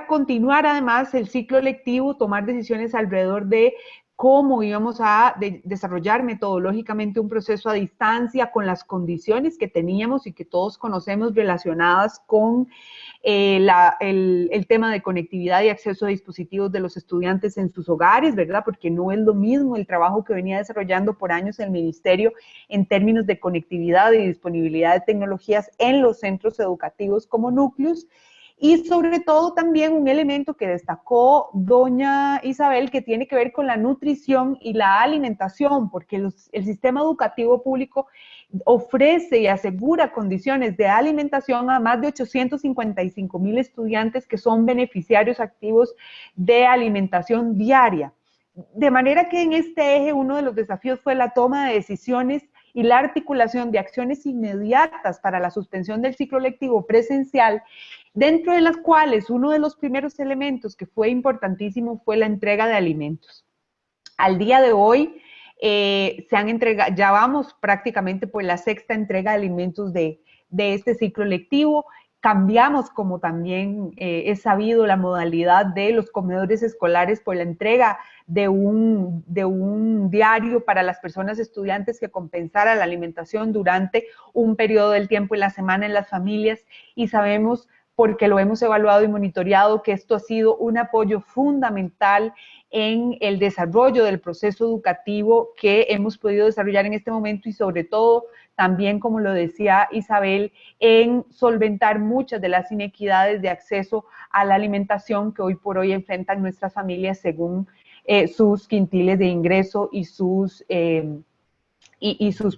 continuar además el ciclo lectivo, tomar decisiones alrededor de cómo íbamos a desarrollar metodológicamente un proceso a distancia con las condiciones que teníamos y que todos conocemos relacionadas con el tema de conectividad y acceso a dispositivos de los estudiantes en sus hogares, ¿verdad? Porque no es lo mismo el trabajo que venía desarrollando por años el Ministerio en términos de conectividad y disponibilidad de tecnologías en los centros educativos como núcleos. Y sobre todo también un elemento que destacó doña Isabel, que tiene que ver con la nutrición y la alimentación, porque el sistema educativo público ofrece y asegura condiciones de alimentación a más de 855,000 estudiantes que son beneficiarios activos de alimentación diaria. De manera que en este eje uno de los desafíos fue la toma de decisiones y la articulación de acciones inmediatas para la suspensión del ciclo lectivo presencial, dentro de las cuales uno de los primeros elementos que fue importantísimo fue la entrega de alimentos. Al día de hoy se han entregado, ya vamos prácticamente por la sexta entrega de alimentos de este ciclo lectivo. Cambiamos, como también es sabido, la modalidad de los comedores escolares por la entrega de un diario para las personas estudiantes que compensara la alimentación durante un periodo del tiempo y la semana en las familias, y sabemos, porque lo hemos evaluado y monitoreado, que esto ha sido un apoyo fundamental en el desarrollo del proceso educativo que hemos podido desarrollar en este momento y sobre todo también, como lo decía Isabel, en solventar muchas de las inequidades de acceso a la alimentación que hoy por hoy enfrentan nuestras familias según sus quintiles de ingreso y sus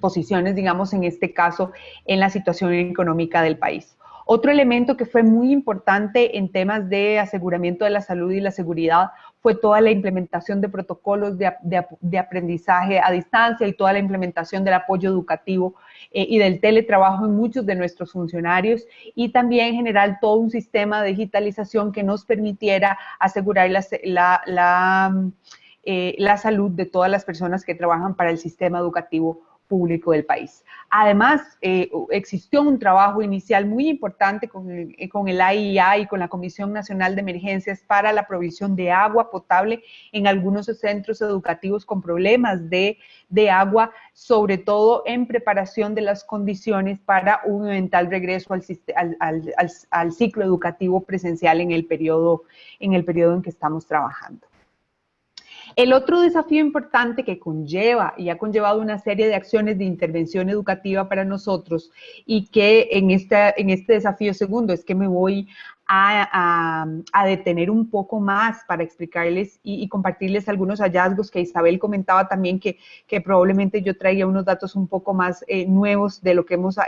posiciones, digamos, en este caso, en la situación económica del país. Otro elemento que fue muy importante en temas de aseguramiento de la salud y la seguridad fue toda la implementación de protocolos de aprendizaje a distancia y toda la implementación del apoyo educativo y del teletrabajo en muchos de nuestros funcionarios, y también en general todo un sistema de digitalización que nos permitiera asegurar la salud de todas las personas que trabajan para el sistema educativo público del país. Además, existió un trabajo inicial muy importante con el AIA y con la Comisión Nacional de Emergencias para la provisión de agua potable en algunos centros educativos con problemas de agua, sobre todo en preparación de las condiciones para un eventual regreso al ciclo educativo presencial en el periodo en que estamos trabajando. El otro desafío importante que conlleva y ha conllevado una serie de acciones de intervención educativa para nosotros, y que en este desafío segundo es que me voy a detener un poco más para explicarles y compartirles algunos hallazgos que Isabel comentaba también, que probablemente yo traía unos datos un poco más nuevos de lo que hemos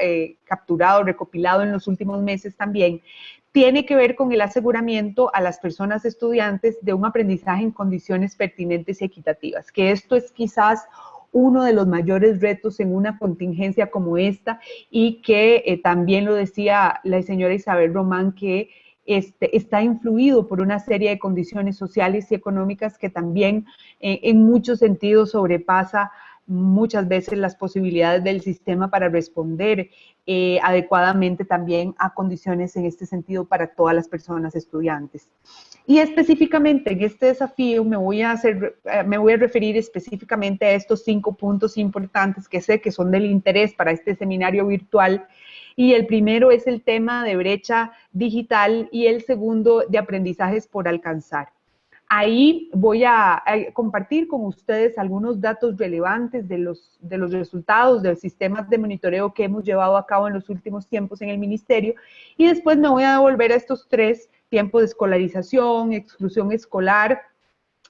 capturado, recopilado en los últimos meses también. Tiene que ver con el aseguramiento a las personas estudiantes de un aprendizaje en condiciones pertinentes y equitativas, que esto es quizás uno de los mayores retos en una contingencia como esta, y que también lo decía la señora Isabel Román, que está influido por una serie de condiciones sociales y económicas que también en muchos sentidos sobrepasa muchas veces las posibilidades del sistema para responder adecuadamente también a condiciones en este sentido para todas las personas estudiantes. Y específicamente en este desafío me voy a referir específicamente a estos 5 puntos importantes que sé que son del interés para este seminario virtual. Y el primero es el tema de brecha digital y el segundo de aprendizajes por alcanzar. Ahí voy a compartir con ustedes algunos datos relevantes de los resultados de los sistemas de monitoreo que hemos llevado a cabo en los últimos tiempos en el Ministerio, y después me voy a devolver a estos 3, tiempo de escolarización, exclusión escolar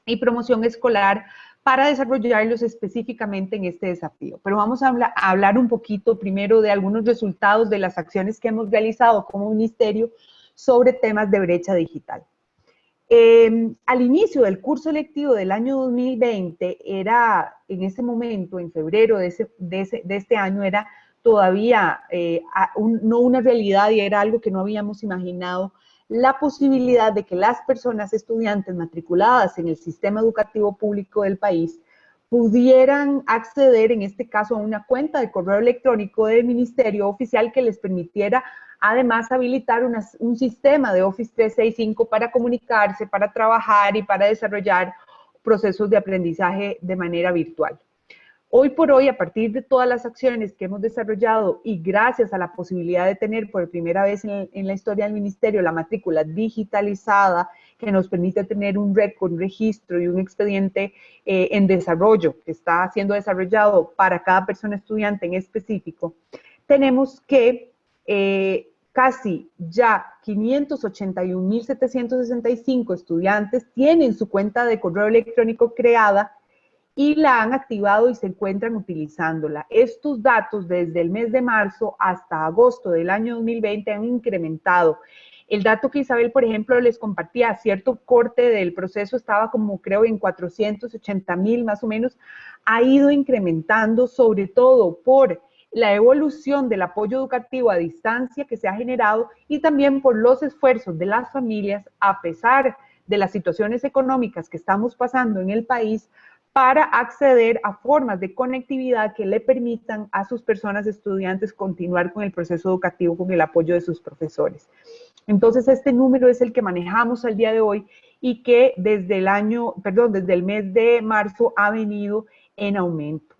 y promoción escolar, para desarrollarlos específicamente en este desafío. Pero vamos a hablar un poquito primero de algunos resultados de las acciones que hemos realizado como Ministerio sobre temas de brecha digital. Al inicio del curso lectivo del año 2020, era en ese momento, en febrero de este año, era todavía no una realidad, y era algo que no habíamos imaginado, la posibilidad de que las personas estudiantes matriculadas en el sistema educativo público del país pudieran acceder, en este caso, a una cuenta de correo electrónico del Ministerio Oficial que les permitiera además habilitar un sistema de Office 365 para comunicarse, para trabajar y para desarrollar procesos de aprendizaje de manera virtual. Hoy por hoy, a partir de todas las acciones que hemos desarrollado y gracias a la posibilidad de tener por primera vez en la historia del Ministerio la matrícula digitalizada, que nos permite tener un récord, un registro y un expediente en desarrollo, que está siendo desarrollado para cada persona estudiante en específico, tenemos que casi ya 581.765 estudiantes tienen su cuenta de correo electrónico creada, y la han activado y se encuentran utilizándola. Estos datos desde el mes de marzo hasta agosto del año 2020 han incrementado. El dato que Isabel, por ejemplo, les compartía, cierto corte del proceso estaba como creo en 480,000 más o menos, ha ido incrementando sobre todo por la evolución del apoyo educativo a distancia que se ha generado y también por los esfuerzos de las familias, a pesar de las situaciones económicas que estamos pasando en el país, para acceder a formas de conectividad que le permitan a sus personas estudiantes continuar con el proceso educativo con el apoyo de sus profesores. Entonces, este número es el que manejamos al día de hoy y que desde el mes de marzo ha venido en aumento.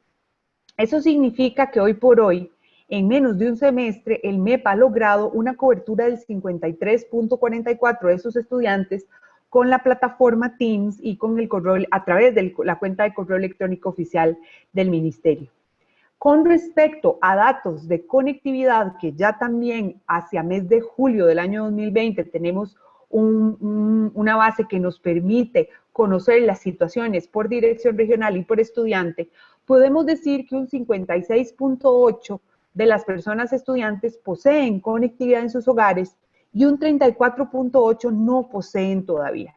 Eso significa que hoy por hoy, en menos de un semestre, el MEP ha logrado una cobertura del 53.44% de sus estudiantes con la plataforma Teams y con el correo, a través de la cuenta de correo electrónico oficial del Ministerio. Con respecto a datos de conectividad, que ya también hacia mes de julio del año 2020 tenemos una base que nos permite conocer las situaciones por dirección regional y por estudiante, podemos decir que un 56.8% de las personas estudiantes poseen conectividad en sus hogares y un 34.8% no poseen todavía.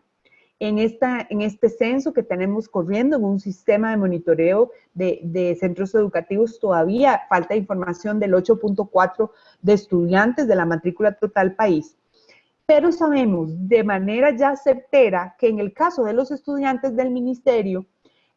En este censo que tenemos corriendo en un sistema de monitoreo de centros educativos, todavía falta información del 8.4% de estudiantes de la matrícula total país. Pero sabemos de manera ya certera que en el caso de los estudiantes del ministerio,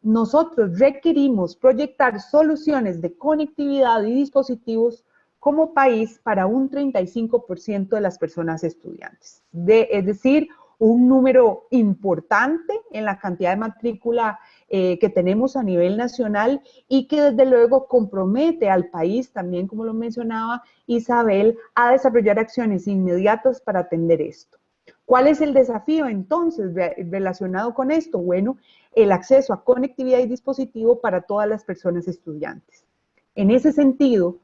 nosotros requerimos proyectar soluciones de conectividad y dispositivos como país para un 35% de las personas estudiantes. Es decir, un número importante en la cantidad de matrícula que tenemos a nivel nacional y que desde luego compromete al país, también como lo mencionaba Isabel, a desarrollar acciones inmediatas para atender esto. ¿Cuál es el desafío entonces relacionado con esto? Bueno, el acceso a conectividad y dispositivo para todas las personas estudiantes. En ese sentido,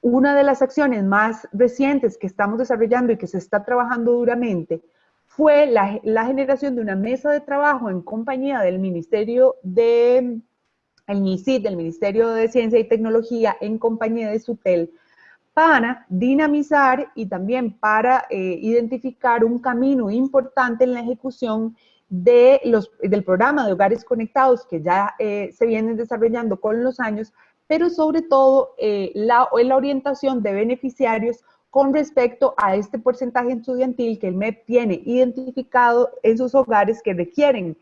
una de las acciones más recientes que estamos desarrollando y que se está trabajando duramente fue la generación de una mesa de trabajo en compañía del Ministerio del Ministerio de Ciencia y Tecnología, en compañía de SUTEL, para dinamizar y también para identificar un camino importante en la ejecución del programa de hogares conectados que ya se vienen desarrollando con los años, pero sobre todo la orientación de beneficiarios con respecto a este porcentaje estudiantil que el MEP tiene identificado en sus hogares que requieren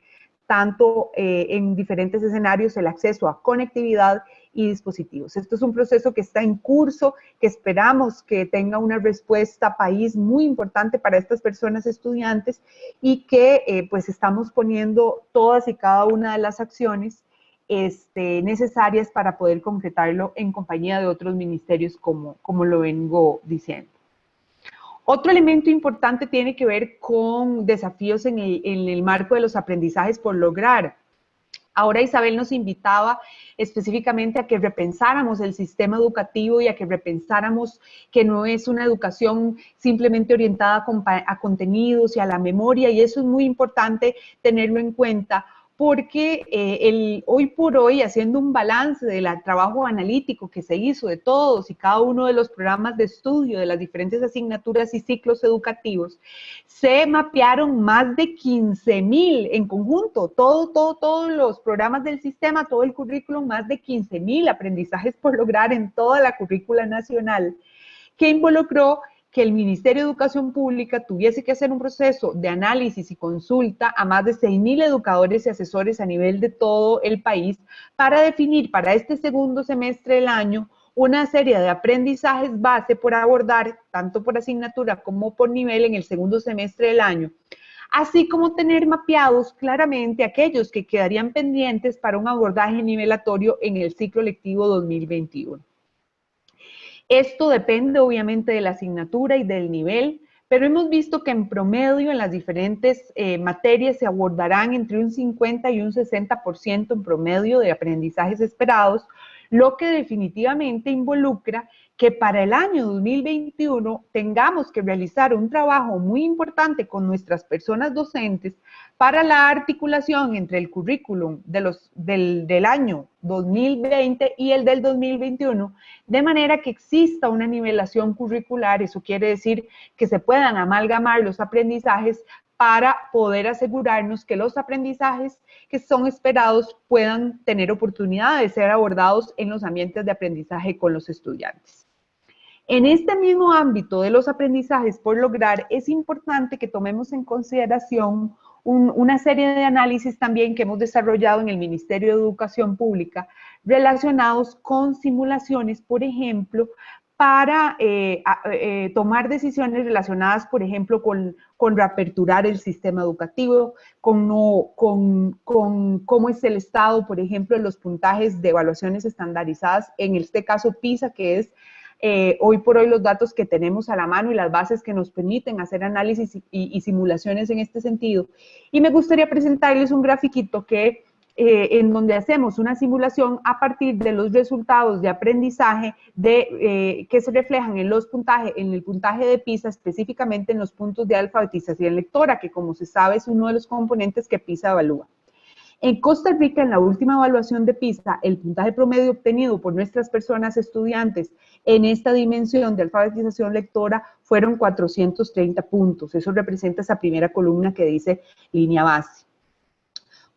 tanto en diferentes escenarios el acceso a conectividad y dispositivos. Esto es un proceso que está en curso, que esperamos que tenga una respuesta país muy importante para estas personas estudiantes y que pues estamos poniendo todas y cada una de las acciones necesarias para poder concretarlo en compañía de otros ministerios como lo vengo diciendo. Otro elemento importante tiene que ver con desafíos en el marco de los aprendizajes por lograr. Ahora Isabel nos invitaba específicamente a que repensáramos el sistema educativo y a que repensáramos que no es una educación simplemente orientada a contenidos y a la memoria, y eso es muy importante tenerlo en cuenta, porque hoy por hoy, haciendo un balance del trabajo analítico que se hizo de todos y cada uno de los programas de estudio de las diferentes asignaturas y ciclos educativos, se mapearon más de 15,000 en conjunto, todos los programas del sistema, todo el currículum, más de 15,000 aprendizajes por lograr en toda la currícula nacional, que involucró que el Ministerio de Educación Pública tuviese que hacer un proceso de análisis y consulta a más de 6,000 educadores y asesores a nivel de todo el país para definir para este segundo semestre del año una serie de aprendizajes base por abordar, tanto por asignatura como por nivel en el segundo semestre del año, así como tener mapeados claramente aquellos que quedarían pendientes para un abordaje nivelatorio en el ciclo lectivo 2021. Esto depende obviamente de la asignatura y del nivel, pero hemos visto que en promedio en las diferentes materias se abordarán entre un 50 y un 60% en promedio de aprendizajes esperados, lo que definitivamente involucra que para el año 2021 tengamos que realizar un trabajo muy importante con nuestras personas docentes para la articulación entre el currículum del año 2020 y el del 2021, de manera que exista una nivelación curricular. Eso quiere decir que se puedan amalgamar los aprendizajes para poder asegurarnos que los aprendizajes que son esperados puedan tener oportunidad de ser abordados en los ambientes de aprendizaje con los estudiantes. En este mismo ámbito de los aprendizajes por lograr, es importante que tomemos en consideración una serie de análisis también que hemos desarrollado en el Ministerio de Educación Pública relacionados con simulaciones, por ejemplo, para tomar decisiones relacionadas, por ejemplo, con reaperturar el sistema educativo, con cómo es el estado, por ejemplo, en los puntajes de evaluaciones estandarizadas, en este caso PISA, que es hoy por hoy los datos que tenemos a la mano y las bases que nos permiten hacer análisis y simulaciones en este sentido. Y me gustaría presentarles un grafiquito que en donde hacemos una simulación a partir de los resultados de aprendizaje que se reflejan en el puntaje de PISA, específicamente en los puntos de alfabetización lectora, que como se sabe es uno de los componentes que PISA evalúa. En Costa Rica, en la última evaluación de PISA, el puntaje promedio obtenido por nuestras personas estudiantes en esta dimensión de alfabetización lectora fueron 430 puntos. Eso representa esa primera columna que dice línea base.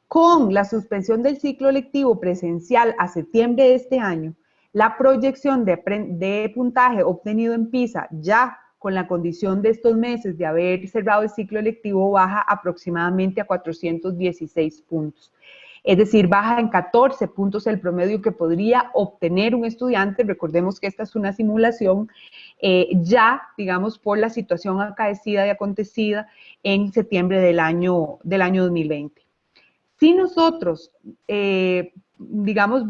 Con la suspensión del ciclo lectivo presencial a septiembre de este año, la proyección de puntaje obtenido en PISA ya con la condición de estos meses de haber cerrado el ciclo lectivo baja aproximadamente a 416 puntos. Es decir, baja en 14 puntos el promedio que podría obtener un estudiante. Recordemos que esta es una simulación ya, digamos, por la situación acaecida y acontecida en septiembre del año 2020. Si nosotros, digamos,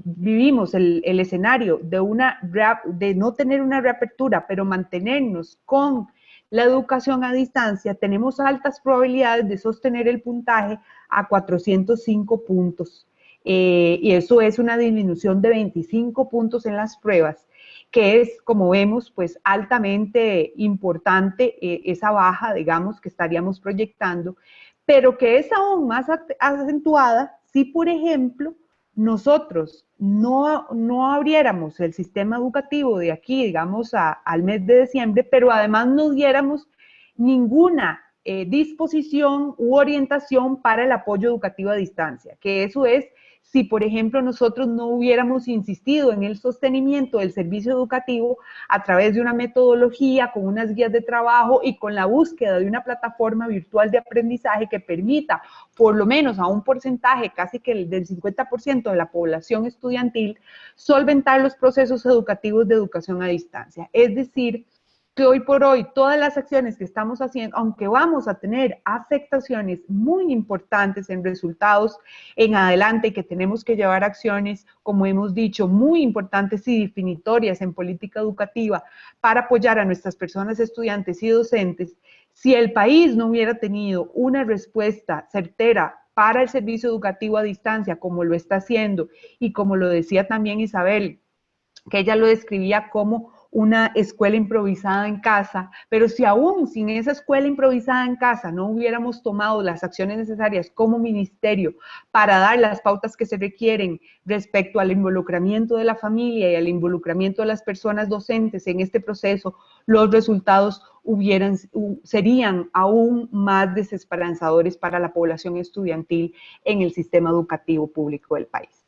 vivimos el escenario de no tener una reapertura, pero mantenernos con la educación a distancia, tenemos altas probabilidades de sostener el puntaje a 405 puntos. Y eso es una disminución de 25 puntos en las pruebas, que es, como vemos, pues altamente importante esa baja, digamos, que estaríamos proyectando, pero que es aún más acentuada si, por ejemplo, nosotros no abriéramos el sistema educativo de aquí, digamos, al mes de diciembre, pero además no diéramos ninguna disposición u orientación para el apoyo educativo a distancia, que eso es si, por ejemplo, nosotros no hubiéramos insistido en el sostenimiento del servicio educativo a través de una metodología, con unas guías de trabajo y con la búsqueda de una plataforma virtual de aprendizaje que permita, por lo menos a un porcentaje casi que del 50% de la población estudiantil, solventar los procesos educativos de educación a distancia. Es decir, que hoy por hoy todas las acciones que estamos haciendo, aunque vamos a tener afectaciones muy importantes en resultados en adelante, que tenemos que llevar acciones, como hemos dicho, muy importantes y definitorias en política educativa para apoyar a nuestras personas estudiantes y docentes, si el país no hubiera tenido una respuesta certera para el servicio educativo a distancia, como lo está haciendo, y como lo decía también Isabel, que ella lo describía como una escuela improvisada en casa, pero si aún sin esa escuela improvisada en casa no hubiéramos tomado las acciones necesarias como ministerio para dar las pautas que se requieren respecto al involucramiento de la familia y al involucramiento de las personas docentes en este proceso, los resultados serían aún más desesperanzadores para la población estudiantil en el sistema educativo público del país.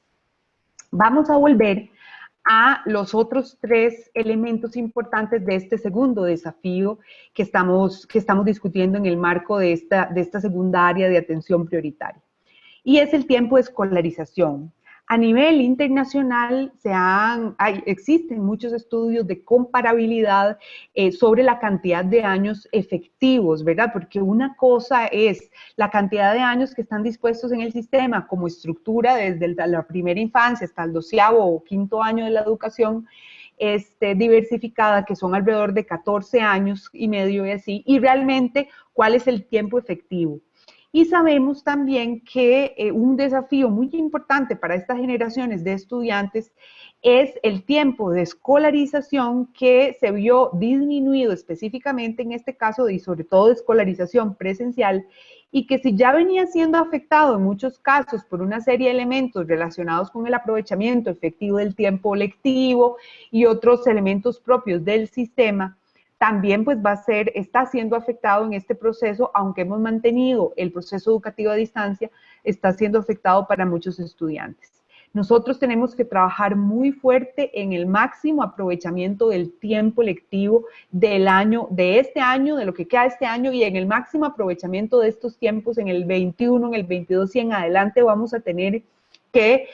Vamos a volver a los otros tres elementos importantes de este segundo desafío que estamos discutiendo en el marco de esta segunda área de atención prioritaria. Y es el tiempo de escolarización. A nivel internacional existen muchos estudios de comparabilidad sobre la cantidad de años efectivos, ¿verdad? Porque una cosa es la cantidad de años que están dispuestos en el sistema como estructura desde la primera infancia hasta el 12º o 5º año de la educación diversificada, que son alrededor de 14 años y medio y así, y realmente cuál es el tiempo efectivo. Y sabemos también que un desafío muy importante para estas generaciones de estudiantes es el tiempo de escolarización que se vio disminuido específicamente en este caso y sobre todo de escolarización presencial, y que si ya venía siendo afectado en muchos casos por una serie de elementos relacionados con el aprovechamiento efectivo del tiempo lectivo y otros elementos propios del sistema, también pues está siendo afectado en este proceso, aunque hemos mantenido el proceso educativo a distancia, está siendo afectado para muchos estudiantes. Nosotros tenemos que trabajar muy fuerte en el máximo aprovechamiento del tiempo lectivo del año, de este año, de lo que queda este año, y en el máximo aprovechamiento de estos tiempos en el 21, en el 22 y en adelante vamos a tener que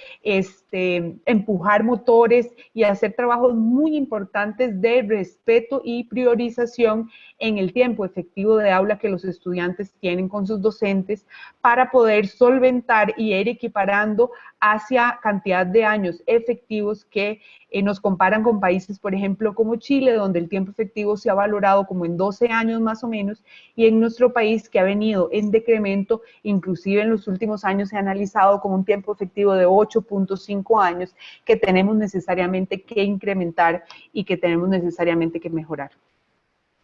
empujar motores y hacer trabajos muy importantes de respeto y priorización en el tiempo efectivo de aula que los estudiantes tienen con sus docentes para poder solventar y ir equiparando hacia cantidad de años efectivos que nos comparan con países, por ejemplo, como Chile, donde el tiempo efectivo se ha valorado como en 12 años más o menos, y en nuestro país que ha venido en decremento, inclusive en los últimos años se ha analizado como un tiempo efectivo de 8.5 años que tenemos necesariamente que incrementar y que tenemos necesariamente que mejorar.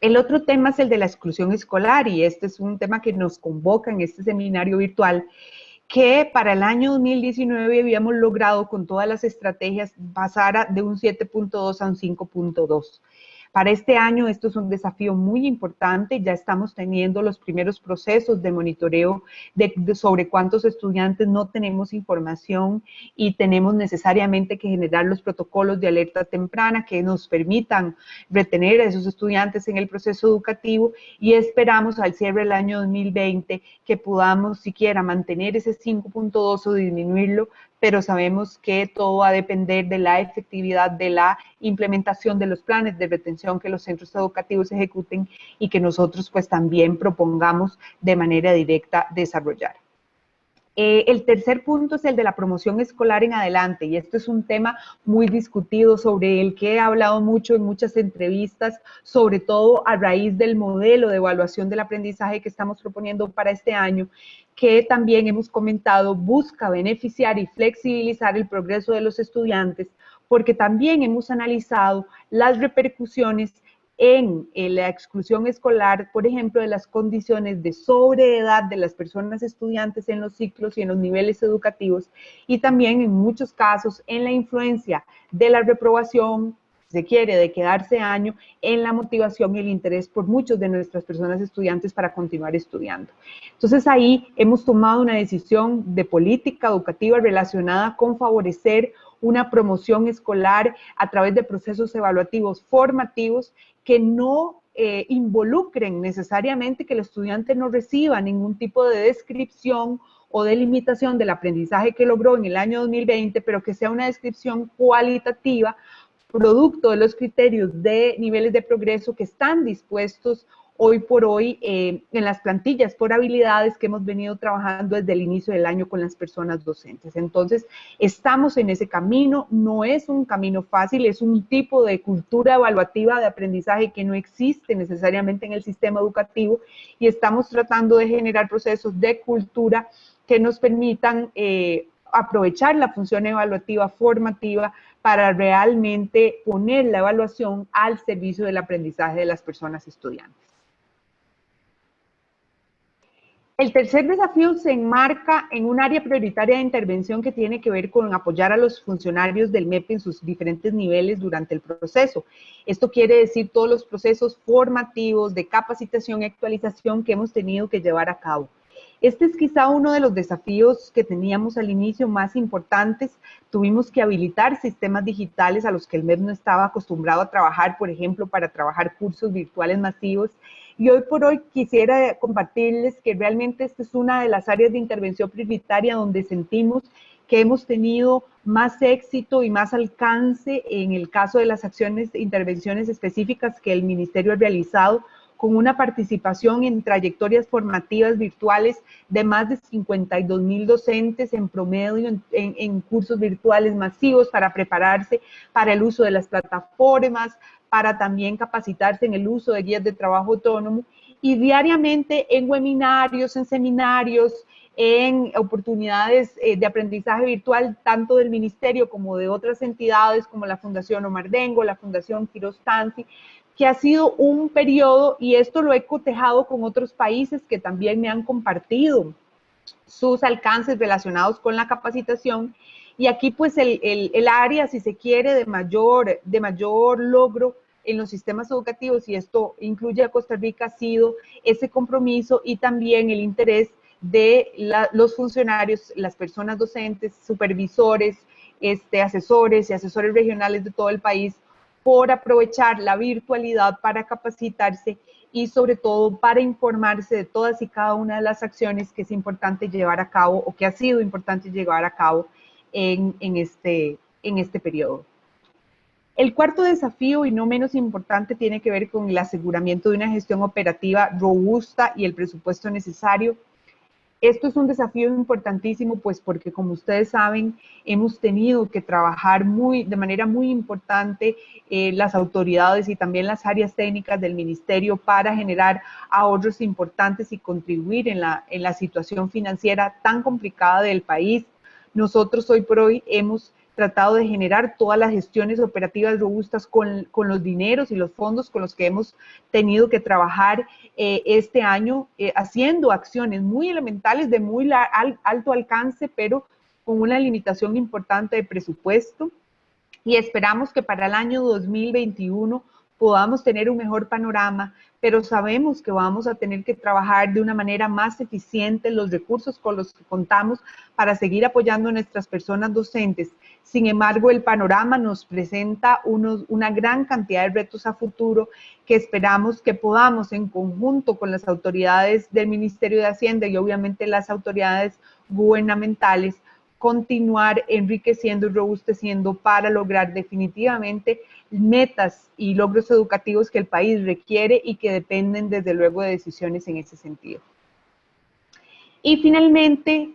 El otro tema es el de la exclusión escolar, y este es un tema que nos convoca en este seminario virtual, que para el año 2019 habíamos logrado con todas las estrategias pasar de un 7.2 a un 5.2. Para este año esto es un desafío muy importante, ya estamos teniendo los primeros procesos de monitoreo sobre cuántos estudiantes no tenemos información y tenemos necesariamente que generar los protocolos de alerta temprana que nos permitan retener a esos estudiantes en el proceso educativo, y esperamos al cierre del año 2020 que podamos siquiera mantener ese 5.2 o disminuirlo, pero sabemos que todo va a depender de la efectividad de la implementación de los planes de retención que los centros educativos ejecuten y que nosotros pues también propongamos de manera directa desarrollar. El tercer punto es el de la promoción escolar en adelante, y este es un tema muy discutido, sobre el que he hablado mucho en muchas entrevistas, sobre todo a raíz del modelo de evaluación del aprendizaje que estamos proponiendo para este año, que también hemos comentado busca beneficiar y flexibilizar el progreso de los estudiantes, porque también hemos analizado las repercusiones en la exclusión escolar, por ejemplo, de las condiciones de sobreedad de las personas estudiantes en los ciclos y en los niveles educativos, y también en muchos casos en la influencia de la reprobación, si se quiere, de quedarse año, en la motivación y el interés por muchos de nuestras personas estudiantes para continuar estudiando. Entonces ahí hemos tomado una decisión de política educativa relacionada con favorecer una promoción escolar a través de procesos evaluativos formativos que no involucren necesariamente que el estudiante no reciba ningún tipo de descripción o de limitación del aprendizaje que logró en el año 2020, pero que sea una descripción cualitativa, producto de los criterios de niveles de progreso que están dispuestos hoy por hoy en las plantillas por habilidades que hemos venido trabajando desde el inicio del año con las personas docentes. Entonces, estamos en ese camino, no es un camino fácil, es un tipo de cultura evaluativa de aprendizaje que no existe necesariamente en el sistema educativo, y estamos tratando de generar procesos de cultura que nos permitan aprovechar la función evaluativa formativa para realmente poner la evaluación al servicio del aprendizaje de las personas estudiantes. El tercer desafío se enmarca en un área prioritaria de intervención que tiene que ver con apoyar a los funcionarios del MEP en sus diferentes niveles durante el proceso. Esto quiere decir todos los procesos formativos de capacitación y actualización que hemos tenido que llevar a cabo. Este es quizá uno de los desafíos que teníamos al inicio más importantes. Tuvimos que habilitar sistemas digitales a los que el MEP no estaba acostumbrado a trabajar, por ejemplo, para trabajar cursos virtuales masivos. Y hoy por hoy quisiera compartirles que realmente esta es una de las áreas de intervención prioritaria donde sentimos que hemos tenido más éxito y más alcance en el caso de las acciones, intervenciones específicas que el Ministerio ha realizado, con una participación en trayectorias formativas virtuales de más de 52,000 docentes en promedio en cursos virtuales masivos para prepararse para el uso de las plataformas, para también capacitarse en el uso de guías de trabajo autónomo, y diariamente en webinarios, en seminarios, en oportunidades de aprendizaje virtual, tanto del ministerio como de otras entidades como la Fundación Omar Dengo, la Fundación Kirostansi, que ha sido un periodo, y esto lo he cotejado con otros países que también me han compartido sus alcances relacionados con la capacitación, y aquí pues el área, si se quiere, de mayor logro en los sistemas educativos, y esto incluye a Costa Rica, ha sido ese compromiso y también el interés de los funcionarios, las personas docentes, supervisores, asesores y asesores regionales de todo el país, por aprovechar la virtualidad para capacitarse y sobre todo para informarse de todas y cada una de las acciones que es importante llevar a cabo o que ha sido importante llevar a cabo en este periodo. El cuarto desafío, y no menos importante, tiene que ver con el aseguramiento de una gestión operativa robusta y el presupuesto necesario. Esto es un desafío importantísimo, pues porque como ustedes saben, hemos tenido que trabajar de manera muy importante las autoridades y también las áreas técnicas del ministerio para generar ahorros importantes y contribuir en la situación financiera tan complicada del país. Nosotros hoy por hoy hemos tratado de generar todas las gestiones operativas robustas con los dineros y los fondos con los que hemos tenido que trabajar este año, haciendo acciones muy elementales de muy alto alcance, pero con una limitación importante de presupuesto. Y esperamos que para el año 2021 podamos tener un mejor panorama, pero sabemos que vamos a tener que trabajar de una manera más eficiente los recursos con los que contamos para seguir apoyando a nuestras personas docentes. Sin embargo, el panorama nos presenta una gran cantidad de retos a futuro que esperamos que podamos, en conjunto con las autoridades del Ministerio de Hacienda y obviamente las autoridades gubernamentales, continuar enriqueciendo y robusteciendo para lograr definitivamente metas y logros educativos que el país requiere y que dependen desde luego de decisiones en ese sentido. Y finalmente,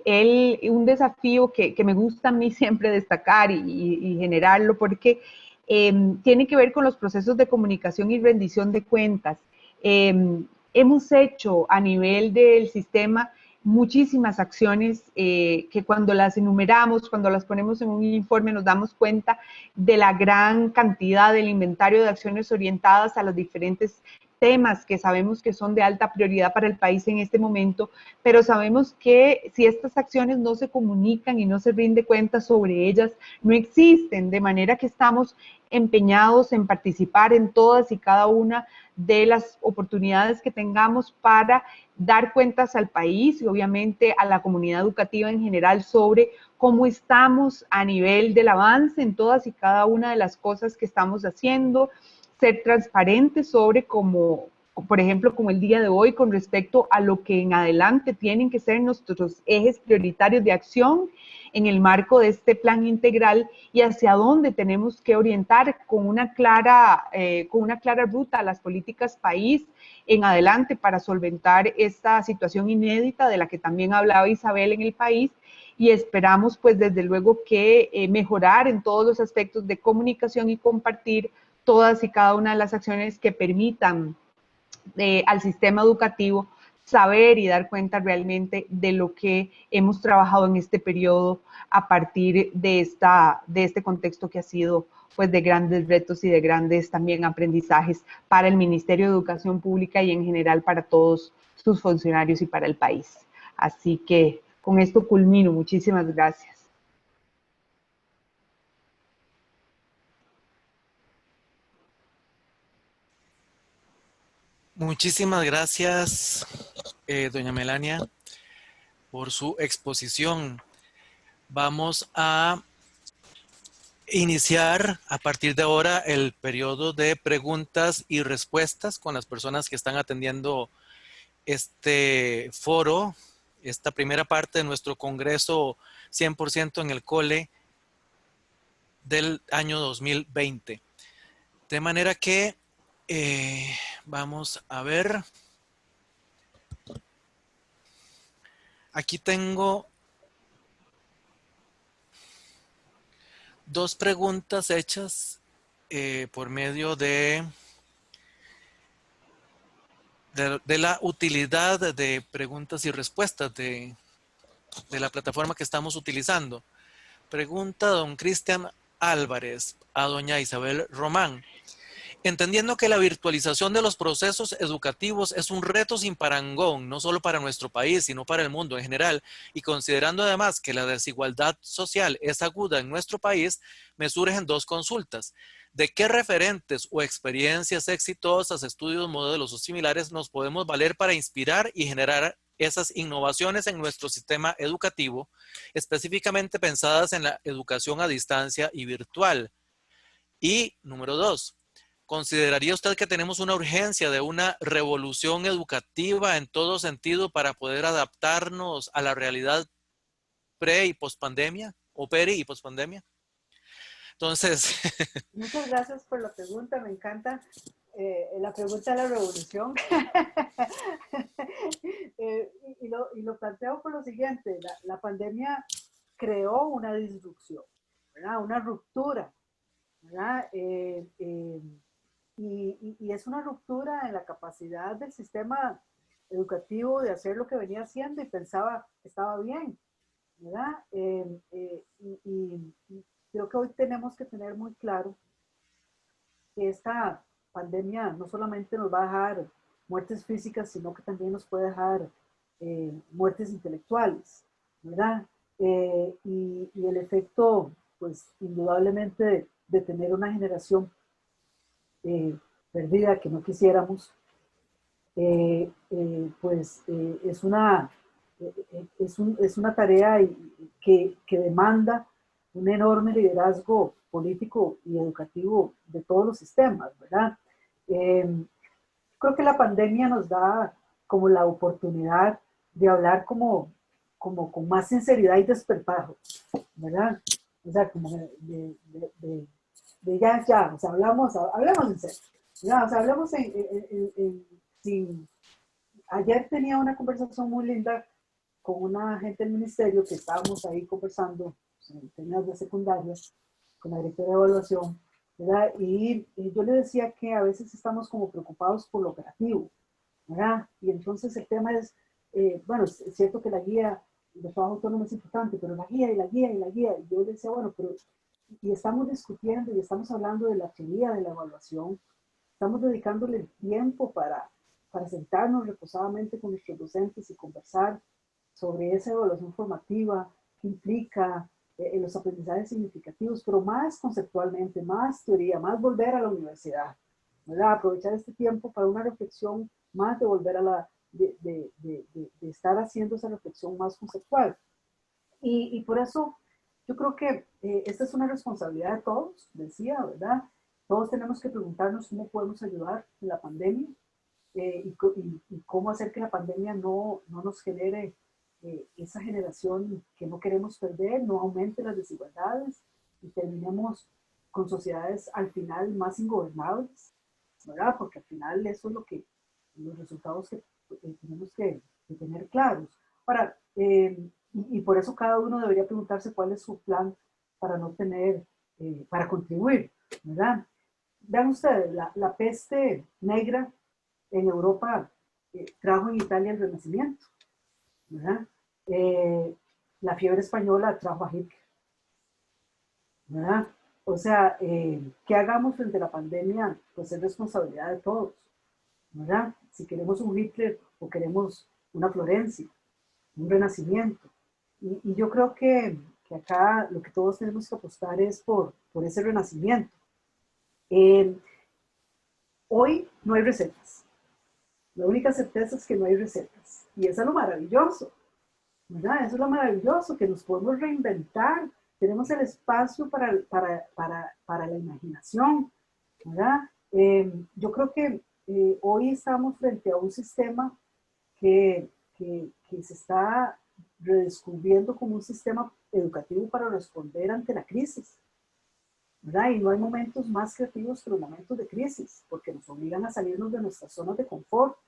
un desafío que me gusta a mí siempre destacar y generarlo, porque tiene que ver con los procesos de comunicación y rendición de cuentas. Hemos hecho a nivel del sistema muchísimas acciones que cuando las enumeramos, cuando las ponemos en un informe, nos damos cuenta de la gran cantidad del inventario de acciones orientadas a los diferentes temas que sabemos que son de alta prioridad para el país en este momento, pero sabemos que si estas acciones no se comunican y no se rinde cuenta sobre ellas, no existen, de manera que estamos empeñados en participar en todas y cada una de las oportunidades que tengamos para dar cuentas al país y obviamente a la comunidad educativa en general sobre cómo estamos a nivel del avance en todas y cada una de las cosas que estamos haciendo, ser transparentes sobre cómo, por ejemplo, como el día de hoy, con respecto a lo que en adelante tienen que ser nuestros ejes prioritarios de acción en el marco de este plan integral y hacia dónde tenemos que orientar con una clara ruta a las políticas país en adelante para solventar esta situación inédita de la que también hablaba Isabel en el país, y esperamos pues desde luego que mejorar en todos los aspectos de comunicación y compartir todas y cada una de las acciones que permitan al sistema educativo saber y dar cuenta realmente de lo que hemos trabajado en este periodo a partir de este contexto que ha sido pues de grandes retos y de grandes también aprendizajes para el Ministerio de Educación Pública y en general para todos sus funcionarios y para el país. Así que con esto culmino. Muchísimas gracias. Muchísimas gracias, doña Melania, por su exposición. Vamos a iniciar a partir de ahora el periodo de preguntas y respuestas con las personas que están atendiendo este foro, esta primera parte de nuestro congreso 100% en el cole del año 2020. De manera que vamos a ver. Aquí tengo dos preguntas hechas por medio de de la utilidad de preguntas y respuestas de la plataforma que estamos utilizando. Pregunta don Cristian Álvarez a doña Isabel Román. Entendiendo que la virtualización de los procesos educativos es un reto sin parangón, no solo para nuestro país, sino para el mundo en general, y considerando además que la desigualdad social es aguda en nuestro país, me surgen dos consultas. ¿De qué referentes o experiencias exitosas, estudios, modelos o similares nos podemos valer para inspirar y generar esas innovaciones en nuestro sistema educativo, específicamente pensadas en la educación a distancia y virtual? Y número dos, ¿consideraría usted que tenemos una urgencia de una revolución educativa en todo sentido para poder adaptarnos a la realidad pre y pospandemia o peri y pospandemia? Entonces, Muchas gracias por la pregunta, me encanta la pregunta de la revolución. Y lo planteo por lo siguiente, la pandemia creó una disrupción, ¿verdad? Una ruptura, ¿verdad? Y es una ruptura en la capacidad del sistema educativo de hacer lo que venía haciendo y pensaba que estaba bien, ¿verdad? Y creo que hoy tenemos que tener muy claro que esta pandemia no solamente nos va a dejar muertes físicas, sino que también nos puede dejar muertes intelectuales, ¿verdad? Y el efecto, pues, indudablemente de tener una generación perdida que no quisiéramos, es una tarea que demanda un enorme liderazgo político y educativo de todos los sistemas, ¿verdad? Creo que la pandemia nos da como la oportunidad de hablar como con más sinceridad y despertajo, ¿verdad? O sea, como de ya, o sea, hablamos en serio, ¿verdad? O sea, hablamos sin... Ayer tenía una conversación muy linda con una gente del ministerio que estábamos ahí conversando en temas de secundaria, con la directora de evaluación, ¿verdad? Y yo le decía que a veces estamos como preocupados por lo operativo, ¿verdad? Y entonces el tema es, bueno, es cierto que la guía de trabajo autónomo es importante, pero la guía y la guía y la guía, y yo le decía, bueno, pero, y estamos discutiendo y estamos hablando de la teoría de la evaluación, estamos dedicándole el tiempo para sentarnos reposadamente con nuestros docentes y conversar sobre esa evaluación formativa, qué implica los aprendizajes significativos, pero más conceptualmente, más teoría, más volver a la universidad, ¿verdad? Aprovechar este tiempo para una reflexión más de volver a de estar haciendo esa reflexión más conceptual. Y por eso yo creo que esta es una responsabilidad de todos, decía, ¿verdad? Todos tenemos que preguntarnos cómo podemos ayudar en la pandemia y cómo hacer que la pandemia no nos genere esa generación que no queremos perder, no aumente las desigualdades y terminemos con sociedades al final más ingobernables, ¿verdad? Porque al final eso es los resultados que tenemos que tener claros. Ahora, y por eso cada uno debería preguntarse cuál es su plan para no tener, para contribuir, ¿verdad? Vean ustedes, la peste negra en Europa trajo en Italia el Renacimiento, ¿verdad? La fiebre española trajo a Hitler, ¿verdad? O sea, ¿qué hagamos frente a la pandemia? Pues es responsabilidad de todos, ¿verdad? Si queremos un Hitler o queremos una Florencia, un renacimiento. Y yo creo que acá lo que todos tenemos que apostar es por ese renacimiento. Hoy no hay recetas. La única certeza es que no hay recetas. Y eso es lo maravilloso, ¿verdad? Eso es lo maravilloso, que nos podemos reinventar. Tenemos el espacio para la imaginación, ¿verdad? Yo creo que hoy estamos frente a un sistema que se está redescubriendo como un sistema educativo para responder ante la crisis, ¿verdad? Y no hay momentos más creativos que los momentos de crisis, porque nos obligan a salirnos de nuestras zonas de confort,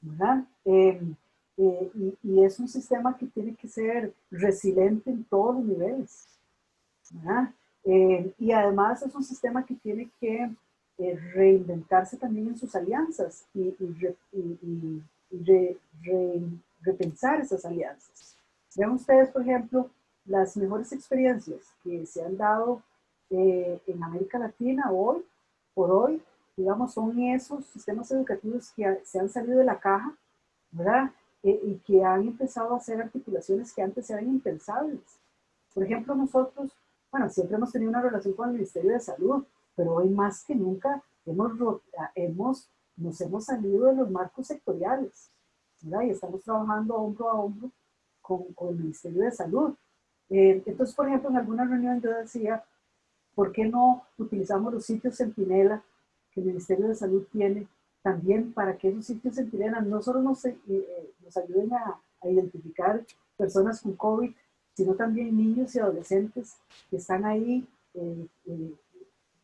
¿verdad? Y es un sistema que tiene que ser resiliente en todos los niveles, ¿verdad? Y además es un sistema que tiene que reinventarse también en sus alianzas repensar esas alianzas. Vean ustedes, por ejemplo, las mejores experiencias que se han dado en América Latina hoy, por hoy, digamos, son esos sistemas educativos que se han salido de la caja, ¿verdad? Y que han empezado a hacer articulaciones que antes eran impensables. Por ejemplo, nosotros, bueno, siempre hemos tenido una relación con el Ministerio de Salud, pero hoy más que nunca nos hemos salido de los marcos sectoriales, ¿verdad? Y estamos trabajando hombro a hombro con el Ministerio de Salud. Entonces, por ejemplo, en alguna reunión yo decía, ¿por qué no utilizamos los sitios Centinela que el Ministerio de Salud tiene también para que esos sitios Centinela no solo nos ayuden a identificar personas con COVID, sino también niños y adolescentes que están ahí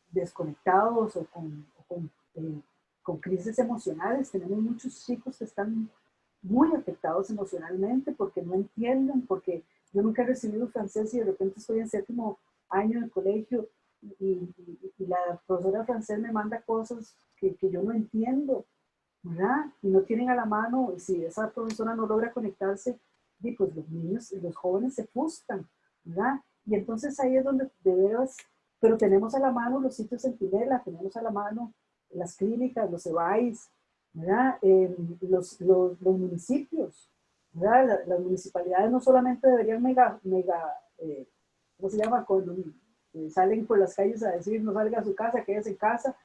desconectados o con crisis emocionales? Tenemos muchos chicos que están muy afectados emocionalmente porque no entienden, porque yo nunca he recibido francés y de repente estoy en 7º año de colegio y la profesora de francés me manda cosas que yo no entiendo, ¿verdad? Y no tienen a la mano, y si esa profesora no logra conectarse, pues los niños y los jóvenes se frustran, ¿verdad? Y entonces ahí es donde de veras, pero tenemos a la mano los sitios Centinela, tenemos a la mano las clínicas, los EBAIS, ¿verdad? Los municipios, ¿verdad? Las municipalidades no solamente deberían ¿cómo se llama? Cuando salen por las calles a decir no salga a su casa, quédese en casa,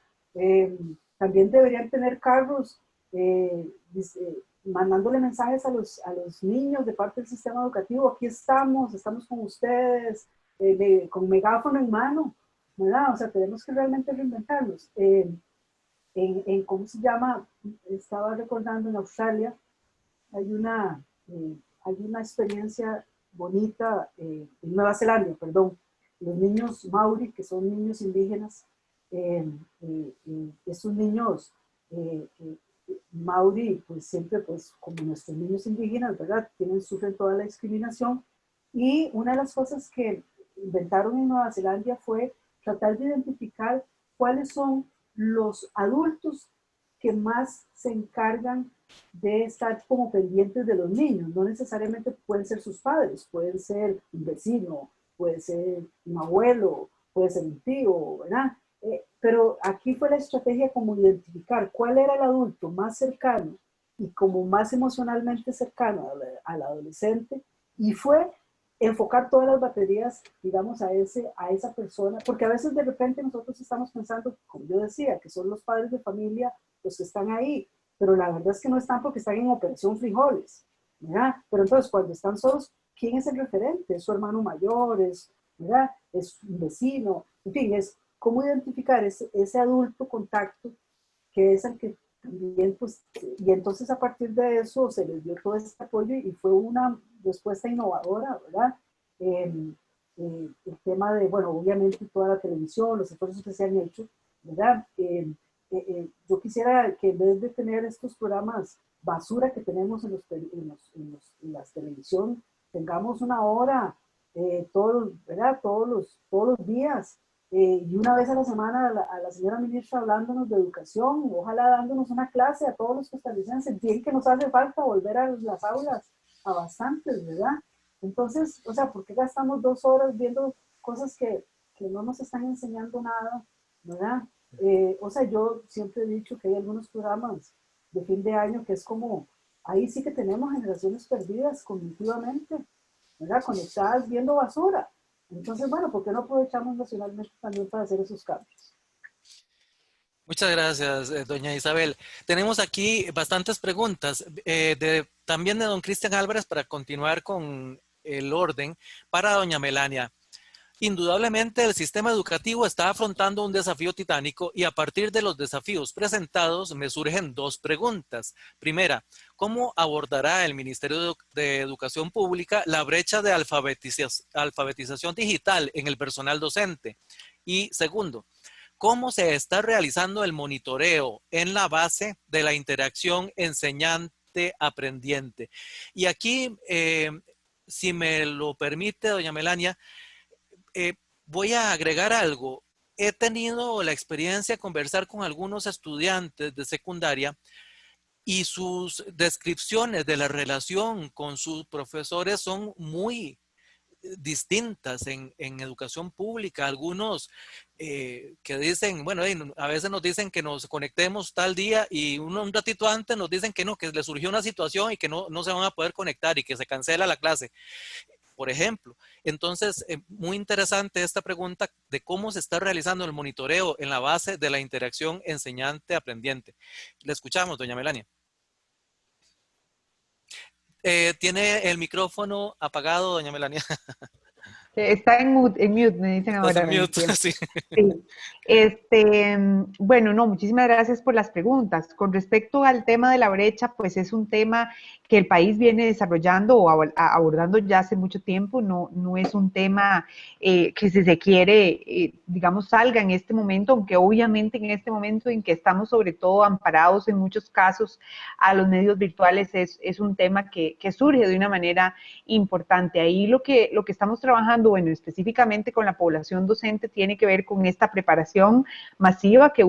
también deberían tener carros mandándole mensajes a los niños de parte del sistema educativo: aquí estamos con ustedes, con megáfono en mano, ¿verdad? O sea, tenemos que realmente reinventarnos. ¿Cómo se llama? Estaba recordando, en Australia hay una experiencia bonita, en Nueva Zelanda, perdón, los niños Maori, que son niños indígenas, esos niños Maori, pues siempre, pues como nuestros niños indígenas, ¿verdad? Sufren toda la discriminación, y una de las cosas que inventaron en Nueva Zelanda fue tratar de identificar cuáles son los adultos que más se encargan de estar como pendientes de los niños. No necesariamente pueden ser sus padres, pueden ser un vecino, puede ser un abuelo, puede ser un tío, ¿verdad? Pero aquí fue la estrategia como identificar cuál era el adulto más cercano y como más emocionalmente cercano al adolescente, y fue enfocar todas las baterías, digamos, a esa persona, porque a veces de repente nosotros estamos pensando, como yo decía, que son los padres de familia los que están ahí, pero la verdad es que no están, porque están en operación frijoles, ¿verdad? Pero entonces cuando están solos, ¿quién es el referente? ¿Es su hermano mayor? ¿Verdad? ¿Es un vecino? En fin, es cómo identificar ese adulto contacto que es el que también, pues, y entonces a partir de eso se les dio todo este apoyo y fue una respuesta innovadora, ¿verdad? El tema de, bueno, obviamente toda la televisión, los esfuerzos que se han hecho, ¿verdad? Yo quisiera que en vez de tener estos programas basura que tenemos en las televisión, tengamos una hora, ¿verdad? Todos los días, y una vez a la semana a la señora ministra hablándonos de educación, ojalá dándonos una clase a todos los costarricenses. Bien que nos hace falta volver a las aulas, a bastantes, ¿verdad? Entonces, o sea, ¿por qué gastamos 2 horas viendo cosas que no nos están enseñando nada, ¿verdad? O sea, yo siempre he dicho que hay algunos programas de fin de año que es como, ahí sí que tenemos generaciones perdidas cognitivamente, ¿verdad? Conectadas viendo basura. Entonces, bueno, ¿por qué no aprovechamos nacionalmente también para hacer esos cambios? Muchas gracias, doña Isabel. Tenemos aquí bastantes preguntas, también de don Cristian Álvarez, para continuar con el orden, para doña Melania. Indudablemente el sistema educativo está afrontando un desafío titánico, y a partir de los desafíos presentados me surgen 2 preguntas. Primera, ¿cómo abordará el Ministerio de Educación Pública la brecha de alfabetización digital en el personal docente? Y segundo, ¿cómo se está realizando el monitoreo en la base de la interacción enseñante-aprendiente? Y aquí, si me lo permite, doña Melania, voy a agregar algo. he tenido la experiencia de conversar con algunos estudiantes de secundaria y sus descripciones de la relación con sus profesores son muy distintas en educación pública. Algunos que dicen, bueno, a veces nos dicen que nos conectemos tal día y un ratito antes nos dicen que no, que les surgió una situación y que no se van a poder conectar y que se cancela la clase, por ejemplo. Entonces, muy interesante esta pregunta de cómo se está realizando el monitoreo en la base de la interacción enseñante-aprendiente. Le escuchamos, doña Melania. Tiene el micrófono apagado, doña Melania. Está en mute, me dicen Estás ahora. en mute, sí. Sí. Bueno, no, muchísimas gracias por las preguntas. Con respecto al tema de la brecha, pues es un tema que el país viene desarrollando o abordando ya hace mucho tiempo. No es un tema que si se quiere, digamos, salga en este momento, aunque obviamente en este momento en que estamos sobre todo amparados en muchos casos a los medios virtuales, es un tema que surge de una manera importante. Ahí lo que estamos trabajando, bueno, específicamente con la población docente, tiene que ver con esta preparación masiva que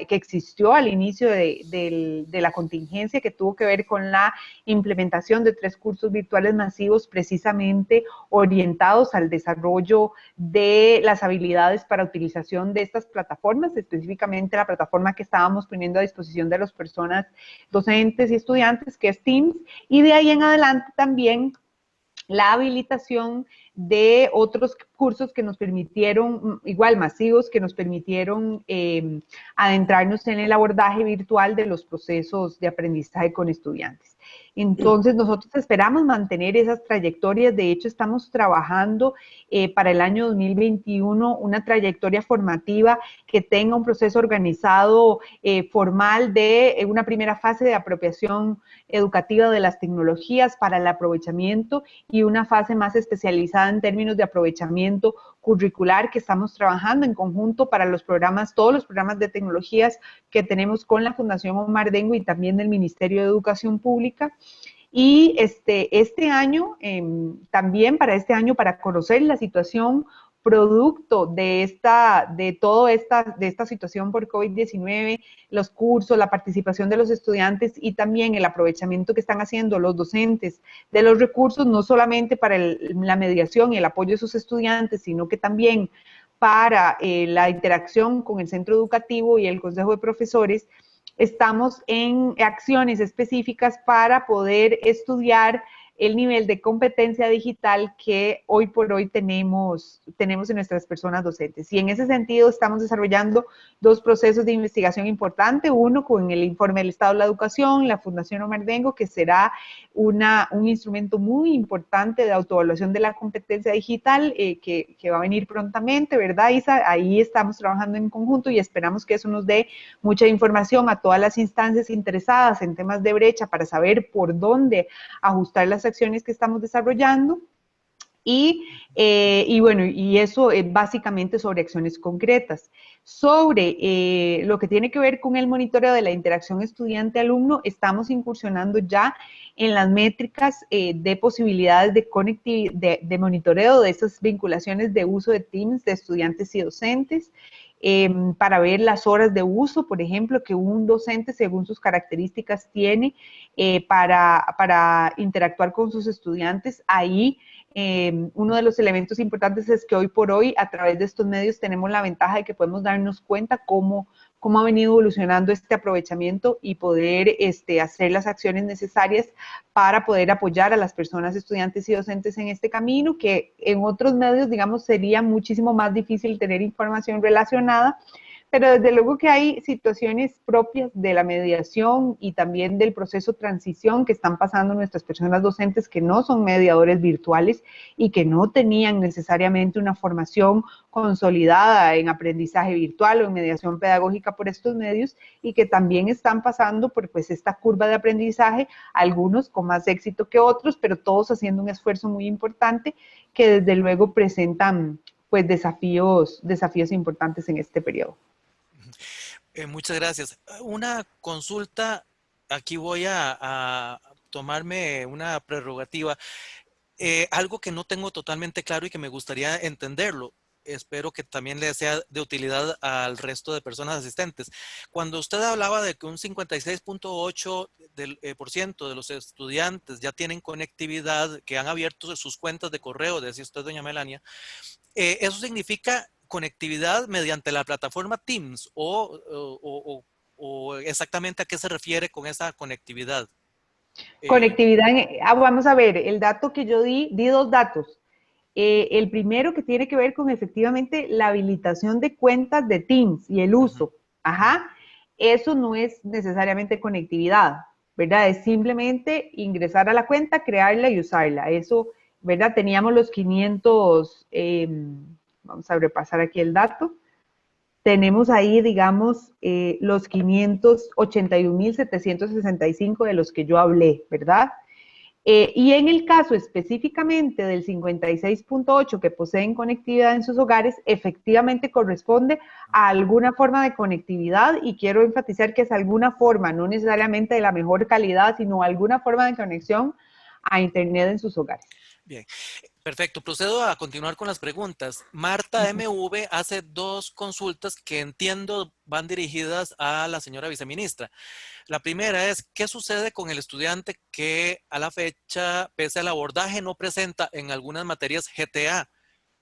existió al inicio de la contingencia, que tuvo que ver con la implementación de 3 cursos virtuales masivos precisamente orientados al desarrollo de las habilidades para utilización de estas plataformas, específicamente la plataforma que estábamos poniendo a disposición de las personas docentes y estudiantes, que es Teams, y de ahí en adelante también la habilitación de otros cursos que nos permitieron, igual masivos, que nos permitieron adentrarnos en el abordaje virtual de los procesos de aprendizaje con estudiantes. Entonces, nosotros esperamos mantener esas trayectorias. De hecho, estamos trabajando para el año 2021 una trayectoria formativa que tenga un proceso organizado formal de una primera fase de apropiación educativa de las tecnologías para el aprovechamiento y una fase más especializada en términos de aprovechamiento curricular que estamos trabajando en conjunto para los programas, todos los programas de tecnologías que tenemos con la Fundación Omar Dengo y también del Ministerio de Educación Pública. Y este año, también para este año, para conocer la situación producto de esta situación por COVID-19, los cursos, la participación de los estudiantes y también el aprovechamiento que están haciendo los docentes de los recursos, no solamente para la mediación y el apoyo de sus estudiantes, sino que también para la interacción con el centro educativo y el consejo de profesores. Estamos en acciones específicas para poder estudiar el nivel de competencia digital que hoy por hoy tenemos en nuestras personas docentes. Y en ese sentido estamos desarrollando 2 procesos de investigación importantes, uno con el informe del Estado de la Educación, la Fundación Omar Dengo, que será un instrumento muy importante de autoevaluación de la competencia digital que va a venir prontamente, ¿verdad, Isa? Ahí estamos trabajando en conjunto y esperamos que eso nos dé mucha información a todas las instancias interesadas en temas de brecha para saber por dónde ajustar las acciones que estamos desarrollando. Y bueno, y eso es básicamente sobre acciones concretas. Sobre lo que tiene que ver con el monitoreo de la interacción estudiante-alumno, estamos incursionando ya en las métricas de posibilidades de monitoreo de esas vinculaciones de uso de Teams de estudiantes y docentes. Para ver las horas de uso, por ejemplo, que un docente, según sus características, tiene para interactuar con sus estudiantes. Ahí uno de los elementos importantes es que hoy por hoy, a través de estos medios, tenemos la ventaja de que podemos darnos cuenta cómo ha venido evolucionando este aprovechamiento y poder hacer las acciones necesarias para poder apoyar a las personas, estudiantes y docentes en este camino, que en otros medios, digamos, sería muchísimo más difícil tener información relacionada. Pero desde luego que hay situaciones propias de la mediación y también del proceso de transición que están pasando nuestras personas docentes que no son mediadores virtuales y que no tenían necesariamente una formación consolidada en aprendizaje virtual o en mediación pedagógica por estos medios y que también están pasando por pues esta curva de aprendizaje, algunos con más éxito que otros, pero todos haciendo un esfuerzo muy importante que desde luego presentan pues desafíos importantes en este periodo. Muchas gracias. Una consulta, aquí voy a tomarme una prerrogativa. Algo que no tengo totalmente claro y que me gustaría entenderlo. espero que también le sea de utilidad al resto de personas asistentes. Cuando usted hablaba de que un 56.8% por ciento de los estudiantes ya tienen conectividad, que han abierto sus cuentas de correo, decía usted, doña Melania, ¿eso significa conectividad mediante la plataforma Teams o exactamente a qué se refiere con esa conectividad? Conectividad, vamos a ver, el dato que yo di dos datos. El primero que tiene que ver con efectivamente la habilitación de cuentas de Teams y el uso. Ajá. Eso no es necesariamente conectividad, ¿verdad? Es simplemente ingresar a la cuenta, crearla y usarla. Eso, ¿verdad? Teníamos los 500, vamos a repasar aquí el dato. Tenemos ahí, digamos, los 581.765 de los que yo hablé, ¿verdad? Y en el caso específicamente del 56.8 que poseen conectividad en sus hogares, efectivamente corresponde a alguna forma de conectividad, y quiero enfatizar que es alguna forma, no necesariamente de la mejor calidad, sino alguna forma de conexión a Internet en sus hogares. Bien, perfecto. Procedo a continuar con las preguntas. Marta MV hace dos consultas que entiendo van dirigidas a la señora viceministra. La primera es, ¿qué sucede con el estudiante que a la fecha, pese al abordaje, no presenta en algunas materias GTA,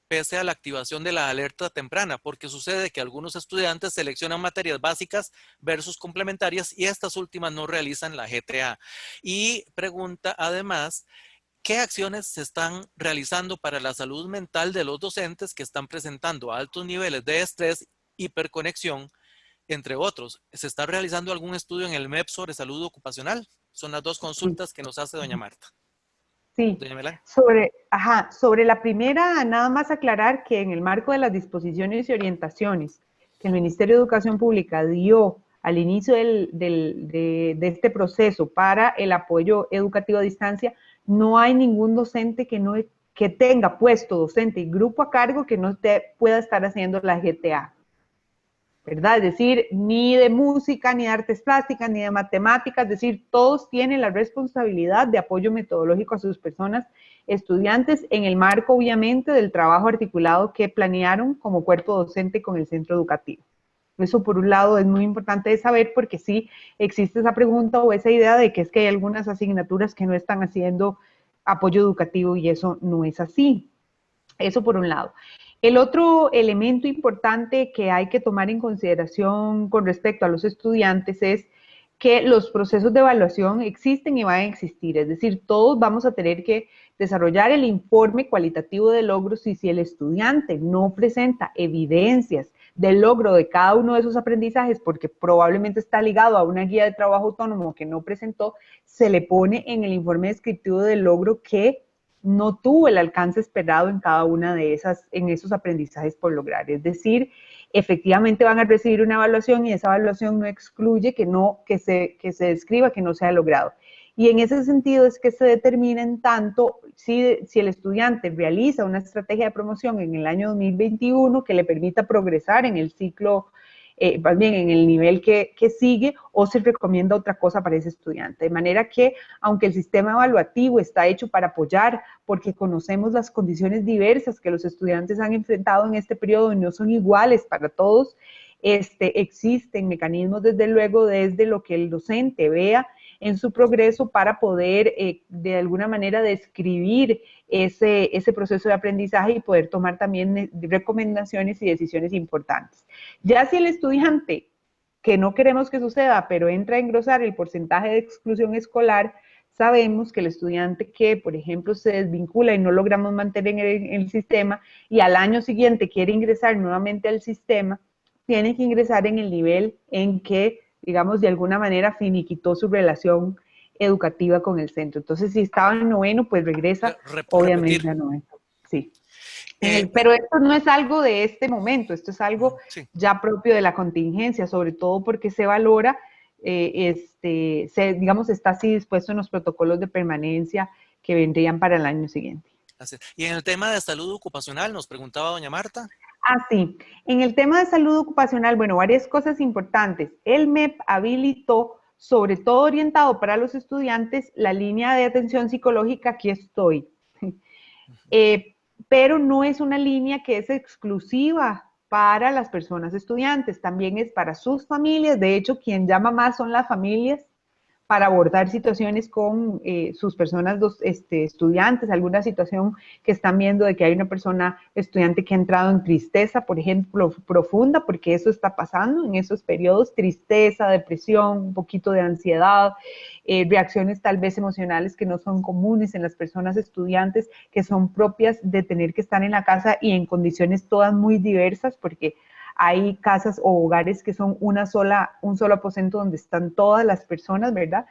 pese a la activación de la alerta temprana? Porque sucede que algunos estudiantes seleccionan materias básicas versus complementarias y estas últimas no realizan la GTA. Y pregunta además, ¿qué acciones se están realizando para la salud mental de los docentes que están presentando altos niveles de estrés, hiperconexión, entre otros? ¿Se está realizando algún estudio en el MEP sobre salud ocupacional? Son las dos consultas que nos hace doña Marta. Sí, Doña Melania. sobre la primera, nada más aclarar que en el marco de las disposiciones y orientaciones que el Ministerio de Educación Pública dio al inicio de este proceso para el apoyo educativo a distancia, no hay ningún docente que tenga puesto docente y grupo a cargo que no pueda estar haciendo la GTA, ¿verdad? Es decir, ni de música, ni de artes plásticas, ni de matemáticas, es decir, todos tienen la responsabilidad de apoyo metodológico a sus personas estudiantes en el marco, obviamente, del trabajo articulado que planearon como cuerpo docente con el centro educativo. Eso, por un lado, es muy importante de saber, porque sí existe esa pregunta o esa idea de que es que hay algunas asignaturas que no están haciendo apoyo educativo, y eso no es así. Eso por un lado. El otro elemento importante que hay que tomar en consideración con respecto a los estudiantes es que los procesos de evaluación existen y van a existir, es decir, todos vamos a tener que desarrollar el informe cualitativo de logros, y si el estudiante no presenta evidencias del logro de cada uno de esos aprendizajes, porque probablemente está ligado a una guía de trabajo autónomo que no presentó, se le pone en el informe descriptivo del logro que no tuvo el alcance esperado en cada una de esos aprendizajes por lograr. Es decir, efectivamente van a recibir una evaluación, y esa evaluación no excluye que se describa que no se ha logrado. Y en ese sentido es que se determina en tanto si el estudiante realiza una estrategia de promoción en el año 2021 que le permita progresar en el ciclo, más bien en el nivel que sigue, o se recomienda otra cosa para ese estudiante. De manera que, aunque el sistema evaluativo está hecho para apoyar, porque conocemos las condiciones diversas que los estudiantes han enfrentado en este periodo y no son iguales para todos, existen mecanismos, desde luego, desde lo que el docente vea en su progreso para poder de alguna manera describir ese proceso de aprendizaje y poder tomar también recomendaciones y decisiones importantes. Ya si el estudiante, que no queremos que suceda, pero entra a engrosar el porcentaje de exclusión escolar, sabemos que el estudiante que, por ejemplo, se desvincula y no logramos mantener en el sistema, y al año siguiente quiere ingresar nuevamente al sistema, tiene que ingresar en el nivel en que, digamos, de alguna manera finiquitó su relación educativa con el centro. Entonces, si estaba en noveno, pues regresa, obviamente, a noveno. Sí. Pero esto no es algo de este momento, esto es algo ya propio de la contingencia, sobre todo porque se valora, digamos, está así dispuesto en los protocolos de permanencia que vendrían para el año siguiente. Y en el tema de salud ocupacional, nos preguntaba doña Marta. Sí. En el tema de salud ocupacional, bueno, varias cosas importantes. El MEP habilitó, sobre todo orientado para los estudiantes, la línea de atención psicológica Aquí Estoy. pero no es una línea que es exclusiva para las personas estudiantes, también es para sus familias. De hecho, quien llama más son las familias para abordar situaciones con sus personas estudiantes, alguna situación que están viendo de que hay una persona estudiante que ha entrado en tristeza, por ejemplo, profunda, porque eso está pasando en esos periodos, tristeza, depresión, un poquito de ansiedad, reacciones tal vez emocionales que no son comunes en las personas estudiantes, que son propias de tener que estar en la casa y en condiciones todas muy diversas, porque hay casas o hogares que son un solo aposento donde están todas las personas, ¿verdad?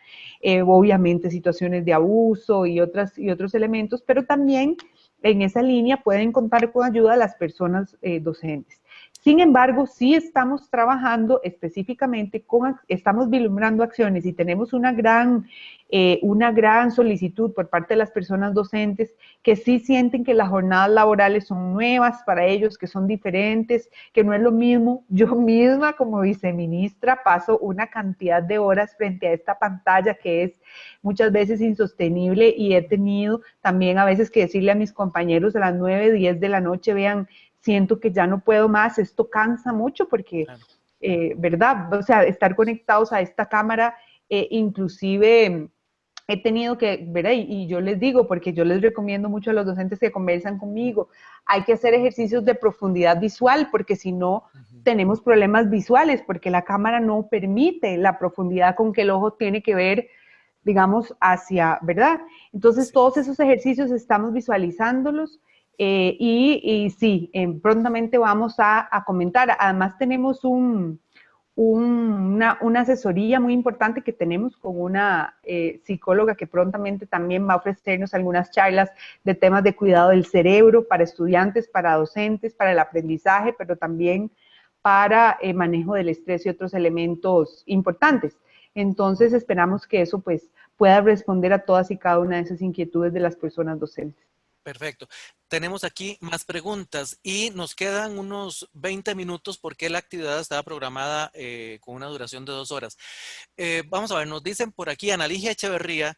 Obviamente situaciones de abuso y otros elementos, pero también en esa línea pueden contar con ayuda de las personas docentes. Sin embargo, sí estamos trabajando específicamente estamos vislumbrando acciones y tenemos una gran solicitud por parte de las personas docentes que sí sienten que las jornadas laborales son nuevas para ellos, que son diferentes, que no es lo mismo. Yo misma como viceministra paso una cantidad de horas frente a esta pantalla que es muchas veces insostenible y he tenido también a veces que decirle a mis compañeros a las 9, 10 de la noche, vean, siento que ya no puedo más, esto cansa mucho porque, Claro. ¿verdad? O sea, estar conectados a esta cámara, inclusive he tenido que, ¿verdad? Y yo les digo, porque yo les recomiendo mucho a los docentes que conversan conmigo, hay que hacer ejercicios de profundidad visual, porque si no, tenemos problemas visuales, porque la cámara no permite la profundidad con que el ojo tiene que ver, digamos, hacia, ¿verdad? Entonces, Sí. todos esos ejercicios estamos visualizándolos y sí, prontamente vamos a comentar. Además, tenemos una asesoría muy importante que tenemos con una psicóloga que prontamente también va a ofrecernos algunas charlas de temas de cuidado del cerebro para estudiantes, para docentes, para el aprendizaje, pero también para manejo del estrés y otros elementos importantes. Entonces esperamos que eso pues pueda responder a todas y cada una de esas inquietudes de las personas docentes. Perfecto. Tenemos aquí más preguntas y nos quedan unos 20 minutos porque la actividad estaba programada con una duración de 2 horas. Vamos a ver, nos dicen por aquí, Analigia Echeverría,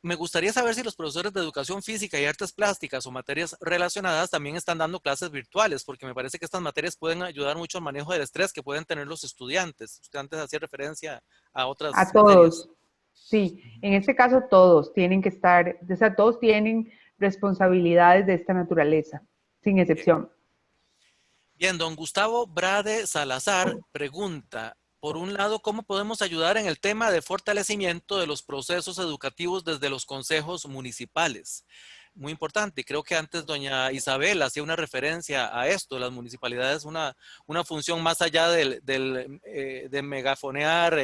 me gustaría saber si los profesores de educación física y artes plásticas o materias relacionadas también están dando clases virtuales, porque me parece que estas materias pueden ayudar mucho al manejo del estrés que pueden tener los estudiantes. Usted antes hacía referencia a A otras materias. todos, sí, en este caso todos tienen que estar, o sea, todos tienen responsabilidades de esta naturaleza, sin Bien. excepción. Bien, don Gustavo Brade Salazar pregunta, por un lado, ¿cómo podemos ayudar en el tema de fortalecimiento de los procesos educativos desde los consejos municipales? Muy importante, y creo que antes doña Isabel hacía una referencia a esto, las municipalidades, una función más allá de megafonear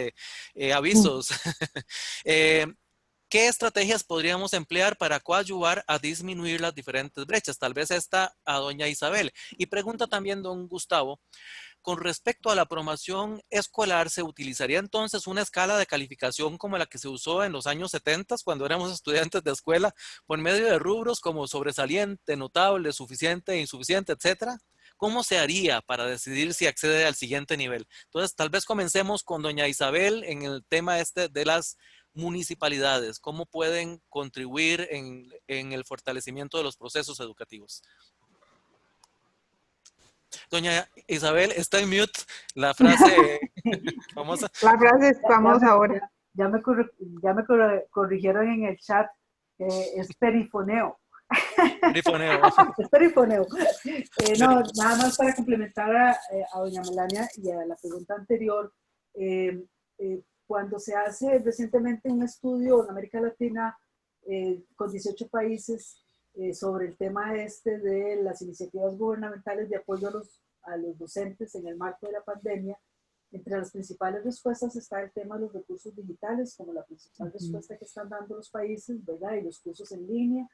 avisos. Eh, ¿Qué estrategias podríamos emplear para coadyuvar a disminuir las diferentes brechas? Tal vez esta a doña Isabel. Y pregunta también don Gustavo, con respecto a la promoción escolar, ¿se utilizaría entonces una escala de calificación como la que se usó en los años 70 cuando éramos estudiantes de escuela, por medio de rubros como sobresaliente, notable, suficiente, insuficiente, etcétera? ¿Cómo se haría para decidir si accede al siguiente nivel? Entonces, tal vez comencemos con doña Isabel en el tema este de las municipalidades. ¿Cómo pueden contribuir en el fortalecimiento de los procesos educativos? Doña Isabel, está en mute la frase famosa. La frase es Ya famosa me, ahora. ya me corrigieron en el chat, es perifoneo. Grifoneo. Es perifoneo. No, nada más para complementar a doña Melania y a la pregunta anterior, cuando se hace recientemente un estudio en América Latina con 18 países sobre el tema este de las iniciativas gubernamentales de apoyo a los docentes en el marco de la pandemia, entre las principales respuestas está el tema de los recursos digitales como la principal respuesta que están dando los países, ¿verdad? Y los cursos en línea.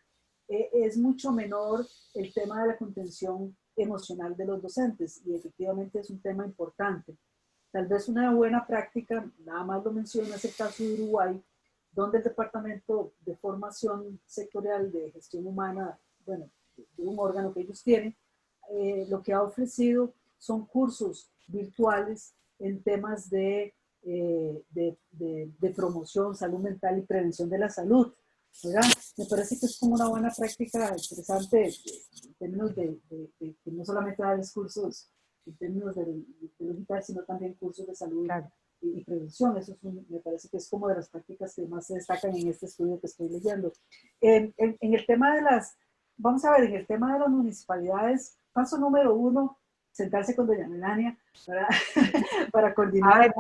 Es mucho menor el tema de la contención emocional de los docentes y efectivamente es un tema importante. Tal vez una buena práctica, nada más lo menciono, es el caso de Uruguay, donde el Departamento de Formación Sectorial de Gestión Humana, bueno, de un órgano que ellos tienen, lo que ha ofrecido son cursos virtuales en temas de promoción, salud mental y prevención de la salud. ¿verdad? Me parece que es como una buena práctica interesante en términos de no solamente dar cursos en términos de lo digital, sino también cursos de salud Claro. y prevención. Eso es me parece que es como de las prácticas que más se destacan en este estudio que estoy leyendo. En el tema de vamos a ver, en el tema de las municipalidades, paso número 1, sentarse con doña Melania, ¿verdad? Para coordinar.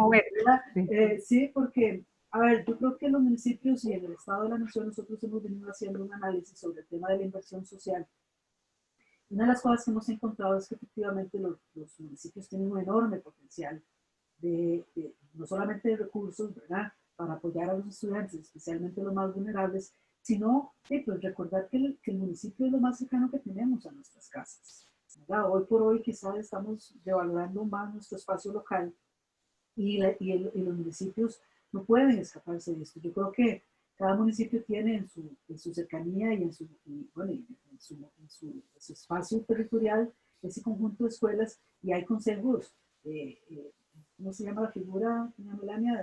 Sí. Sí, porque, a ver, yo creo que en los municipios y en el Estado de la Nación nosotros hemos venido haciendo un análisis sobre el tema de la inversión social. Una de las cosas que hemos encontrado es que efectivamente los municipios tienen un enorme potencial no solamente de recursos, ¿verdad?, para apoyar a los estudiantes, especialmente los más vulnerables, sino pues recordar que el municipio es lo más cercano que tenemos a nuestras casas, ¿verdad? Hoy por hoy quizás estamos devaluando más nuestro espacio local y los municipios no pueden escaparse de esto. Yo creo que cada municipio tiene en su cercanía y bueno, en su espacio territorial ese conjunto de escuelas, y hay consejos, ¿cómo se llama la figura, doña Melania,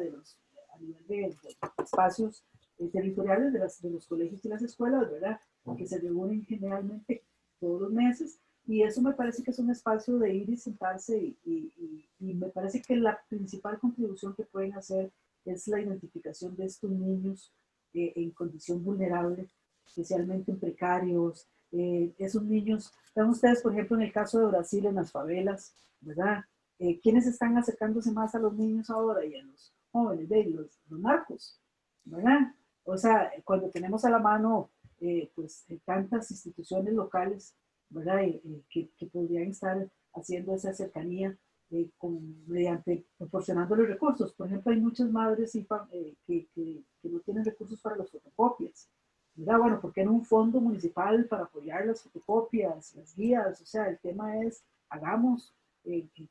a nivel de espacios territoriales de los colegios y las escuelas, ¿verdad? Que se reúnen generalmente todos los meses, y eso me parece que es un espacio de ir y sentarse, y me parece que la principal contribución que pueden hacer es la identificación de estos niños en condición vulnerable, especialmente en precarios. Esos niños, vean ustedes, por ejemplo, en el caso de Brasil, en las favelas, ¿verdad? ¿Quiénes están acercándose más a los niños ahora y a los jóvenes? Los narcos, ¿verdad? O sea, cuando tenemos a la mano pues tantas instituciones locales, ¿verdad? Que podrían estar haciendo esa cercanía mediante proporcionando los recursos. Por ejemplo, hay muchas madres que no tienen recursos para las fotocopias, ¿verdad? Bueno, ¿por qué no un fondo municipal para apoyar las fotocopias, las guías? O sea, el tema es, hagamos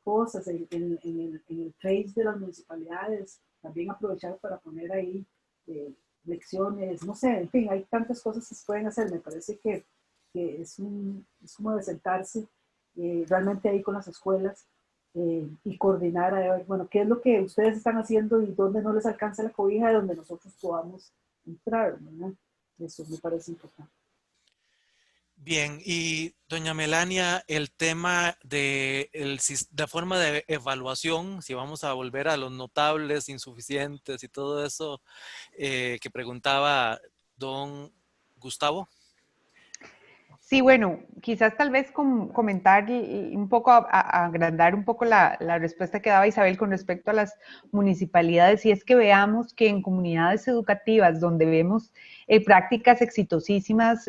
cosas en el Face de las municipalidades, también aprovechar para poner ahí lecciones, no sé, en fin, hay tantas cosas que se pueden hacer. Me parece que es como de sentarse realmente ahí con las escuelas y coordinar a ver, bueno, qué es lo que ustedes están haciendo y dónde no les alcanza la cobija, de donde nosotros podamos entrar, ¿verdad? Eso me parece importante. Bien, y doña Melania, el tema de la forma de evaluación, si vamos a volver a los notables, insuficientes y todo eso que preguntaba don Gustavo. Sí, bueno, quizás tal vez comentar y un poco, agrandar un poco la respuesta que daba Isabel con respecto a las municipalidades, y es que veamos que en comunidades educativas donde vemos prácticas exitosísimas,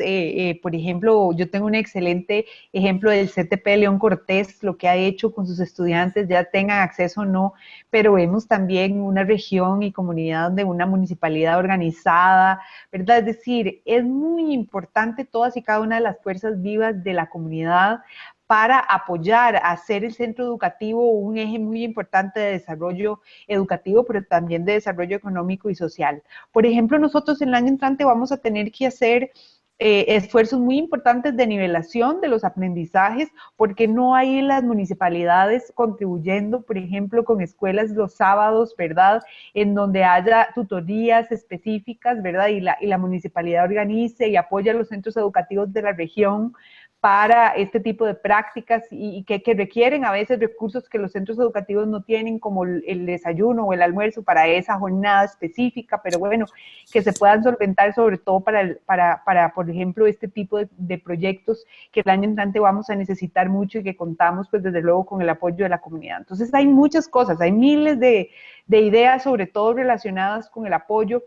por ejemplo, yo tengo un excelente ejemplo del CTP León Cortés, lo que ha hecho con sus estudiantes, ya tengan acceso o no, pero vemos también una región y comunidad de una municipalidad organizada, ¿verdad? Es decir, es muy importante todas y cada una de las fuerzas vivas de la comunidad para apoyar a hacer el centro educativo un eje muy importante de desarrollo educativo, pero también de desarrollo económico y social. Por ejemplo, nosotros el año entrante vamos a tener que hacer esfuerzos muy importantes de nivelación de los aprendizajes, porque no hay las municipalidades contribuyendo, por ejemplo, con escuelas los sábados, ¿verdad?, en donde haya tutorías específicas, ¿verdad?, y la municipalidad organice y apoya a los centros educativos de la región para este tipo de prácticas y que requieren a veces recursos que los centros educativos no tienen, como el desayuno o el almuerzo para esa jornada específica, pero bueno, que se puedan solventar sobre todo para por ejemplo, este tipo de proyectos que el año entrante vamos a necesitar mucho y que contamos pues desde luego con el apoyo de la comunidad. Entonces hay muchas cosas, hay miles de ideas, sobre todo relacionadas con el apoyo.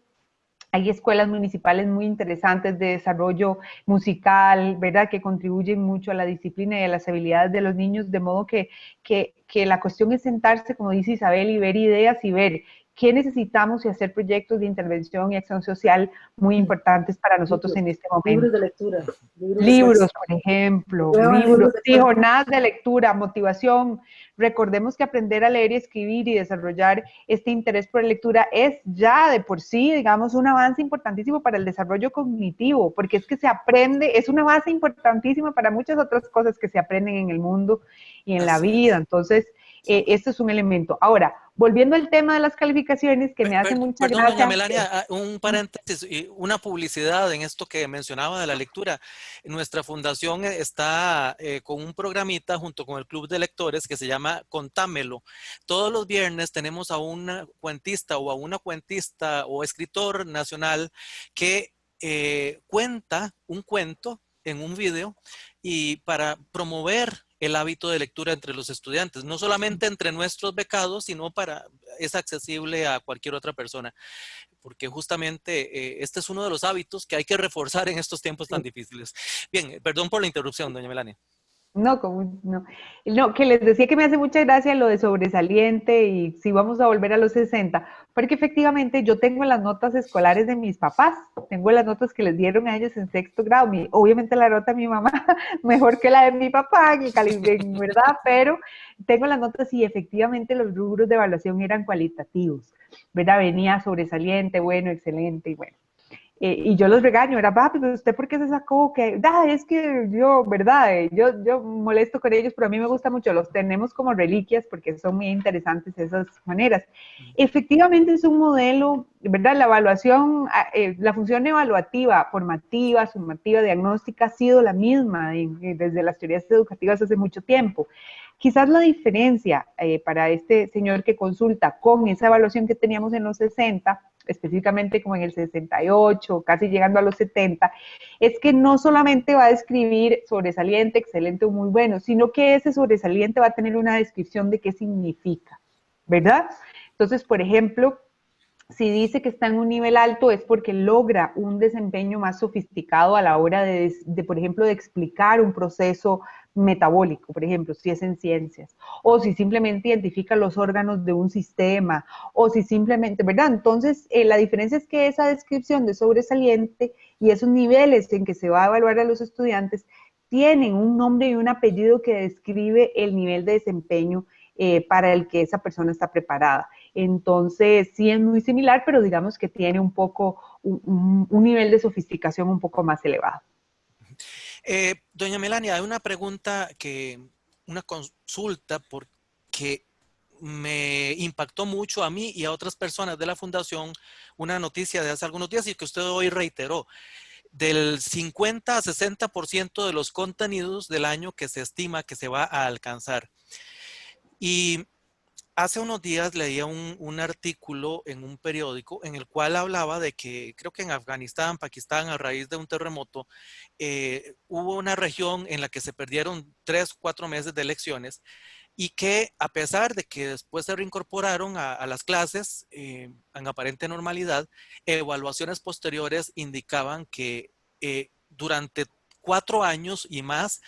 Hay escuelas municipales muy interesantes de desarrollo musical, ¿verdad?, que contribuyen mucho a la disciplina y a las habilidades de los niños, de modo que la cuestión es sentarse, como dice Isabel, y ver ideas y ver qué necesitamos y hacer proyectos de intervención y acción social muy importantes para nosotros en este momento. Libros de lectura. Libros, por ejemplo, libros, sí, jornadas de lectura, motivación. Recordemos que aprender a leer y escribir y desarrollar este interés por la lectura es ya de por sí, digamos, un avance importantísimo para el desarrollo cognitivo, porque es que se aprende, es una base importantísima para muchas otras cosas que se aprenden en el mundo y en la vida. Entonces, Esto es un elemento. Ahora, volviendo al tema de las calificaciones, que me hace mucha Perdón, gracia. doña Melania, un paréntesis, una publicidad en esto que mencionaba de la lectura. Nuestra fundación está con un programita junto con el Club de Lectores que se llama Contámelo. Todos los viernes tenemos a un cuentista o a una cuentista o escritor nacional que cuenta un cuento en un video y para promover el hábito de lectura entre los estudiantes, no solamente entre nuestros becados, sino es accesible a cualquier otra persona, porque justamente este es uno de los hábitos que hay que reforzar en estos tiempos tan difíciles. Bien, perdón por la interrupción, doña Melania. No, no, que les decía que me hace mucha gracia lo de sobresaliente y si vamos a volver a los 60, porque efectivamente yo tengo las notas escolares de mis papás, tengo las notas que les dieron a ellos en sexto grado, obviamente la nota de mi mamá mejor que la de mi papá, ¿verdad? Pero tengo las notas y efectivamente los rubros de evaluación eran cualitativos, ¿verdad? Venía sobresaliente, bueno, excelente y bueno. Y yo los regaño, era, papi, pero usted por qué se sacó, que, es que yo, verdad, yo molesto con ellos, pero a mí me gusta mucho, los tenemos como reliquias porque son muy interesantes esas maneras. Efectivamente es un modelo, verdad, la evaluación, la función evaluativa, formativa, sumativa, diagnóstica ha sido la misma desde las teorías educativas hace mucho tiempo. Quizás la diferencia para este señor que consulta con esa evaluación que teníamos en los 60, específicamente como en el 68, casi llegando a los 70, es que no solamente va a describir sobresaliente, excelente o muy bueno, sino que ese sobresaliente va a tener una descripción de qué significa, ¿verdad? Entonces, por ejemplo, si dice que está en un nivel alto es porque logra un desempeño más sofisticado a la hora de, por ejemplo, de explicar un proceso metabólico, por ejemplo, si es en ciencias, o si simplemente identifica los órganos de un sistema, o si simplemente, ¿verdad? Entonces, la diferencia es que esa descripción de sobresaliente y esos niveles en que se va a evaluar a los estudiantes tienen un nombre y un apellido que describe el nivel de desempeño para el que esa persona está preparada. Entonces, sí es muy similar, pero digamos que tiene un poco, un nivel de sofisticación un poco más elevado. Doña Melania, hay una pregunta, una consulta, porque me impactó mucho a mí y a otras personas de la fundación una noticia de hace algunos días y que usted hoy reiteró. Del 50 a 60% de los contenidos del año que se estima que se va a alcanzar. Y hace unos días leía un artículo en un periódico en el cual hablaba de que creo que en Afganistán, Pakistán, a raíz de un terremoto, hubo una región en la que se perdieron 3 o 4 meses de lecciones y que a pesar de que después se reincorporaron a las clases en aparente normalidad, evaluaciones posteriores indicaban que durante 4 años y más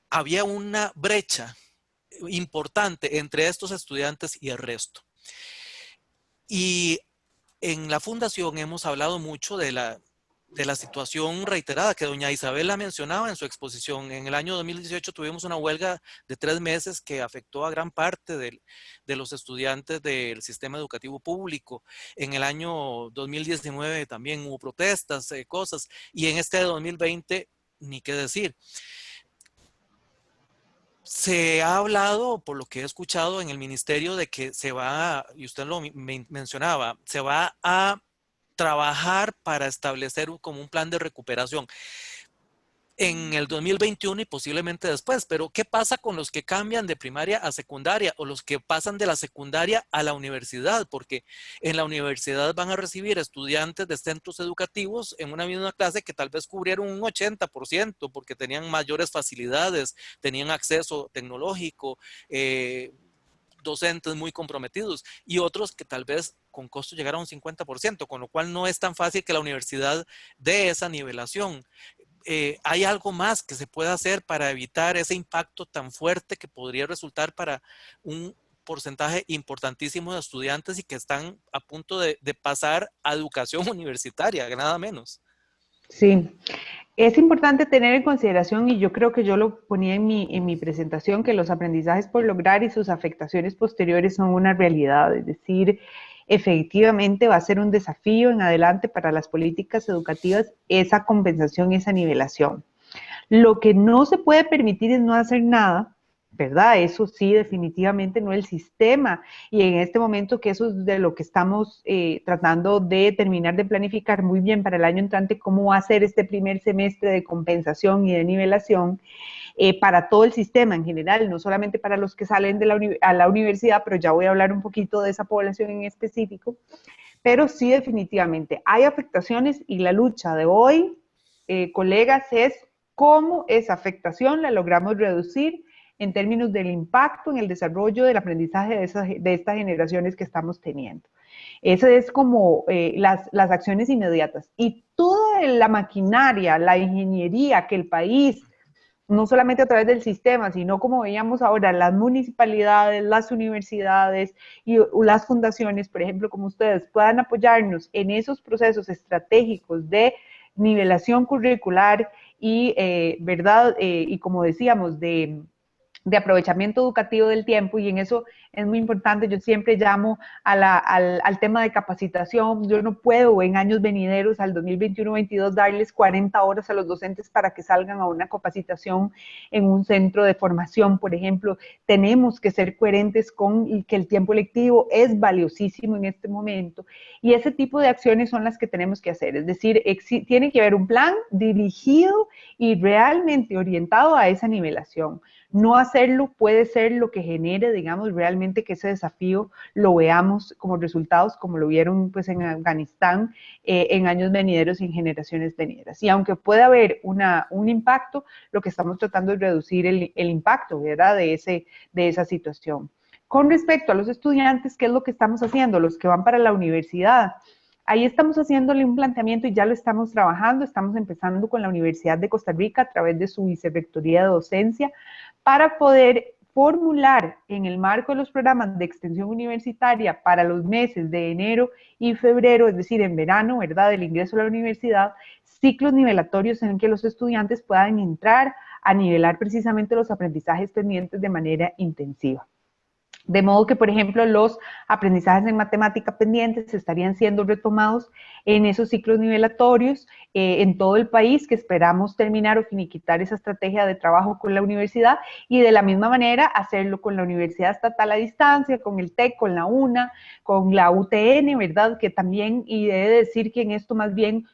había una brecha importante entre estos estudiantes y el resto. Y en la fundación hemos hablado mucho de la situación reiterada que doña Isabela mencionaba en su exposición. En el año 2018 tuvimos una huelga de 3 meses que afectó a gran parte de los estudiantes del sistema educativo público. En el año 2019 también hubo protestas, cosas, y en este 2020 ni qué decir. Se ha hablado, por lo que he escuchado en el ministerio, de que se va, y usted lo mencionaba, se va a trabajar para establecer como un plan de recuperación en el 2021 y posiblemente después. Pero ¿qué pasa con los que cambian de primaria a secundaria o los que pasan de la secundaria a la universidad? Porque en la universidad van a recibir estudiantes de centros educativos en una misma clase que tal vez cubrieron un 80% porque tenían mayores facilidades, tenían acceso tecnológico, docentes muy comprometidos y otros que tal vez con costo llegaron a un 50%, con lo cual no es tan fácil que la universidad dé esa nivelación. ¿Hay algo más que se pueda hacer para evitar ese impacto tan fuerte que podría resultar para un porcentaje importantísimo de estudiantes y que están a punto de pasar a educación universitaria, nada menos? Sí, es importante tener en consideración, y yo creo que yo lo ponía en mi presentación, que los aprendizajes por lograr y sus afectaciones posteriores son una realidad, es decir, efectivamente va a ser un desafío en adelante para las políticas educativas esa compensación, esa nivelación. Lo que no se puede permitir es no hacer nada, ¿verdad? Eso sí, definitivamente no el sistema. Y en este momento que eso es de lo que estamos tratando de terminar de planificar muy bien para el año entrante, cómo va a ser este primer semestre de compensación y de nivelación para todo el sistema en general, no solamente para los que salen de a la universidad, pero ya voy a hablar un poquito de esa población en específico. Pero sí, definitivamente, hay afectaciones y la lucha de hoy, colegas, es cómo esa afectación la logramos reducir en términos del impacto en el desarrollo del aprendizaje de estas generaciones que estamos teniendo. Esa es como las acciones inmediatas. Y toda la maquinaria, la ingeniería que el país, no solamente a través del sistema, sino como veíamos ahora, las municipalidades, las universidades y las fundaciones, por ejemplo, como ustedes, puedan apoyarnos en esos procesos estratégicos de nivelación curricular y, ¿verdad? Y como decíamos, de aprovechamiento educativo del tiempo, y en eso es muy importante. Yo siempre llamo al tema de capacitación. Yo no puedo en años venideros, al 2021-22, darles 40 horas a los docentes para que salgan a una capacitación en un centro de formación, por ejemplo. Tenemos que ser coherentes con que el tiempo lectivo es valiosísimo en este momento, y ese tipo de acciones son las que tenemos que hacer. Es decir, tiene que haber un plan dirigido y realmente orientado a esa nivelación. No hacerlo puede ser lo que genere, digamos, realmente que ese desafío lo veamos como resultados, como lo vieron pues en Afganistán en años venideros y en generaciones venideras. Y aunque pueda haber un impacto, lo que estamos tratando es reducir el impacto, ¿verdad?, de esa situación. Con respecto a los estudiantes, ¿qué es lo que estamos haciendo? Los que van para la universidad. Ahí estamos haciéndole un planteamiento y ya lo estamos trabajando. Estamos empezando con la Universidad de Costa Rica a través de su vicerrectoría de docencia para poder formular en el marco de los programas de extensión universitaria para los meses de enero y febrero, es decir, en verano, ¿verdad?, del ingreso a la universidad, ciclos nivelatorios en que los estudiantes puedan entrar a nivelar precisamente los aprendizajes pendientes de manera intensiva. De modo que, por ejemplo, los aprendizajes en matemática pendientes estarían siendo retomados en esos ciclos nivelatorios en todo el país, que esperamos terminar o finiquitar esa estrategia de trabajo con la universidad, y de la misma manera hacerlo con la Universidad Estatal a Distancia, con el TEC, con la UNA, con la UTN, ¿verdad? Que también, y debe decir que en esto más bien,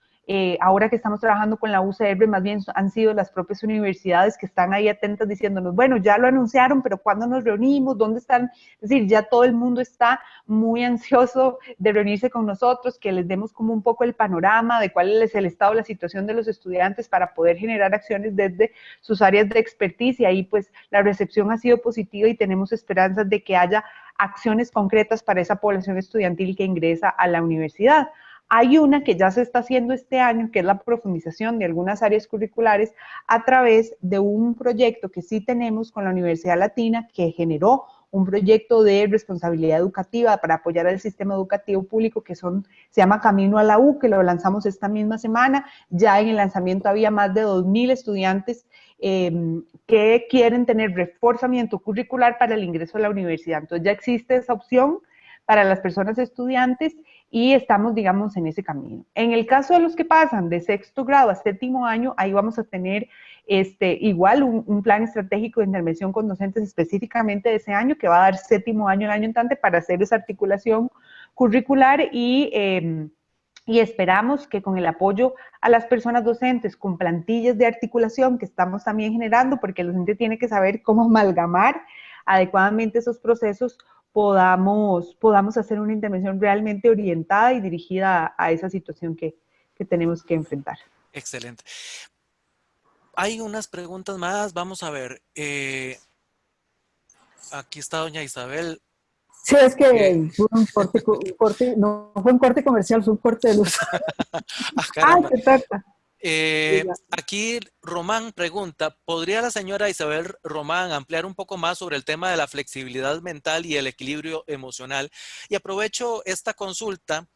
ahora que estamos trabajando con la UCR, más bien han sido las propias universidades que están ahí atentas diciéndonos, bueno, ya lo anunciaron, pero ¿cuándo nos reunimos? ¿Dónde están? Es decir, ya todo el mundo está muy ansioso de reunirse con nosotros, que les demos como un poco el panorama de cuál es el estado, la situación de los estudiantes para poder generar acciones desde sus áreas de expertise, y ahí pues la recepción ha sido positiva y tenemos esperanzas de que haya acciones concretas para esa población estudiantil que ingresa a la universidad. Hay una que ya se está haciendo este año, que es la profundización de algunas áreas curriculares a través de un proyecto que sí tenemos con la Universidad Latina, que generó un proyecto de responsabilidad educativa para apoyar al sistema educativo público se llama Camino a la U, que lo lanzamos esta misma semana. Ya en el lanzamiento había más de 2,000 estudiantes que quieren tener reforzamiento curricular para el ingreso a la universidad. Entonces ya existe esa opción para las personas estudiantes y estamos, digamos, en ese camino. En el caso de los que pasan de sexto grado a séptimo año, ahí vamos a tener igual un plan estratégico de intervención con docentes específicamente de ese año, que va a dar séptimo año el año entrante para hacer esa articulación curricular y esperamos que con el apoyo a las personas docentes, con plantillas de articulación que estamos también generando, porque el docente tiene que saber cómo amalgamar adecuadamente esos procesos, podamos hacer una intervención realmente orientada y dirigida a esa situación que tenemos que enfrentar. Excelente. Hay unas preguntas más, vamos a ver. Aquí está doña Isabel. Sí, es que fue un corte, no fue un corte comercial, fue un corte de luz. Caramba. ¿Qué trata? Aquí Román pregunta, ¿podría la señora Isabel Román ampliar un poco más sobre el tema de la flexibilidad mental y el equilibrio emocional? Y aprovecho esta consulta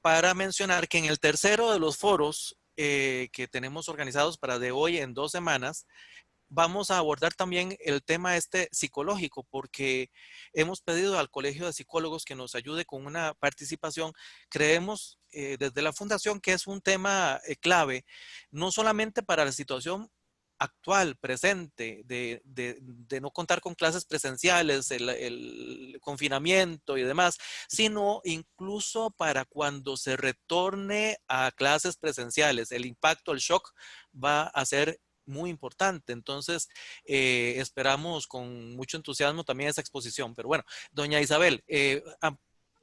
para mencionar que en el tercero de los foros que tenemos organizados para de hoy en 2 semanas, vamos a abordar también el tema psicológico, porque hemos pedido al Colegio de Psicólogos que nos ayude con una participación. Creemos desde la Fundación que es un tema clave, no solamente para la situación actual, presente, de no contar con clases presenciales, el confinamiento y demás, sino incluso para cuando se retorne a clases presenciales. El impacto, el shock va a ser muy importante. Entonces, esperamos con mucho entusiasmo también esa exposición. Pero bueno, doña Isabel,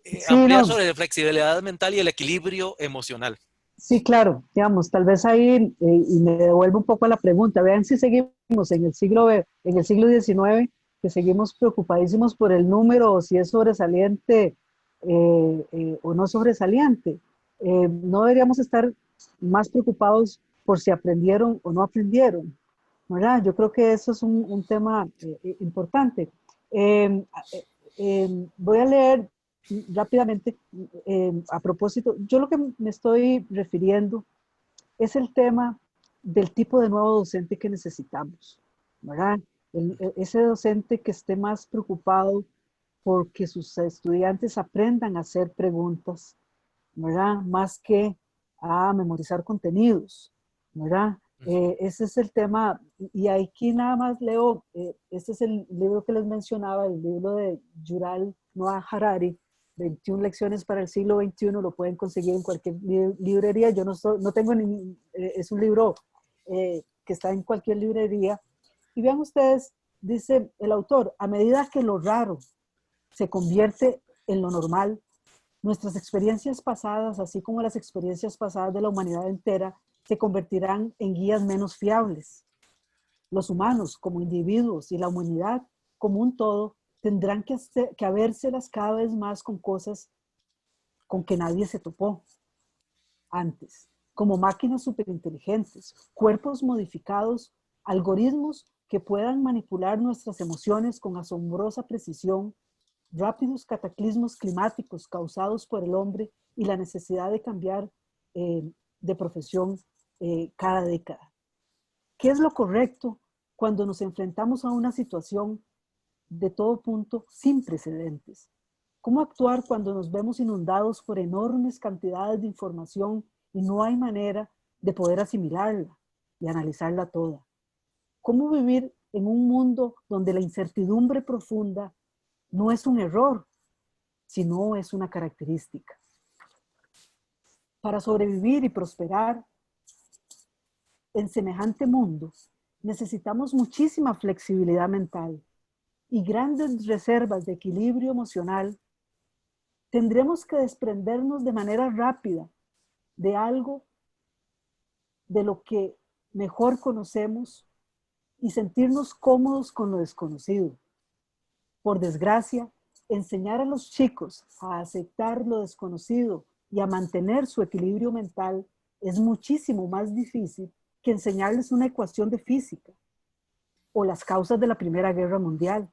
Sí, ampliar no, sobre la flexibilidad mental y el equilibrio emocional. sí, claro, digamos, tal vez ahí, y me devuelvo un poco a la pregunta, vean si seguimos en el siglo XIX, que seguimos preocupadísimos por el número o si es sobresaliente o no sobresaliente. No deberíamos estar más preocupados por si aprendieron o no aprendieron, ¿verdad? Yo creo que eso es un tema importante. Eh, Voy a leer rápidamente a propósito. Yo lo que me estoy refiriendo es el tema del tipo de nuevo docente que necesitamos, ¿verdad? Ese docente que esté más preocupado porque sus estudiantes aprendan a hacer preguntas, ¿verdad? Más que a memorizar contenidos, ¿verdad? Ese es el tema, y aquí nada más leo, este es el libro que les mencionaba, el libro de Yuval Noah Harari, 21 lecciones para el siglo XXI, lo pueden conseguir en cualquier librería, yo no tengo ni, es un libro que está en cualquier librería, y vean ustedes, dice el autor, a medida que lo raro se convierte en lo normal, nuestras experiencias pasadas, así como las experiencias pasadas de la humanidad entera, se convertirán en guías menos fiables. Los humanos como individuos y la humanidad como un todo tendrán que habérselas cada vez más con cosas con que nadie se topó antes, como máquinas superinteligentes, cuerpos modificados, algoritmos que puedan manipular nuestras emociones con asombrosa precisión, rápidos cataclismos climáticos causados por el hombre y la necesidad de cambiar de profesión cada década. ¿Qué es lo correcto cuando nos enfrentamos a una situación de todo punto sin precedentes? ¿Cómo actuar cuando nos vemos inundados por enormes cantidades de información y no hay manera de poder asimilarla y analizarla toda? ¿Cómo vivir en un mundo donde la incertidumbre profunda no es un error, sino es una característica? Para sobrevivir y prosperar en semejante mundo, necesitamos muchísima flexibilidad mental y grandes reservas de equilibrio emocional. Tendremos que desprendernos de manera rápida de algo de lo que mejor conocemos y sentirnos cómodos con lo desconocido. Por desgracia, enseñar a los chicos a aceptar lo desconocido y a mantener su equilibrio mental es muchísimo más difícil que enseñarles una ecuación de física o las causas de la Primera Guerra Mundial.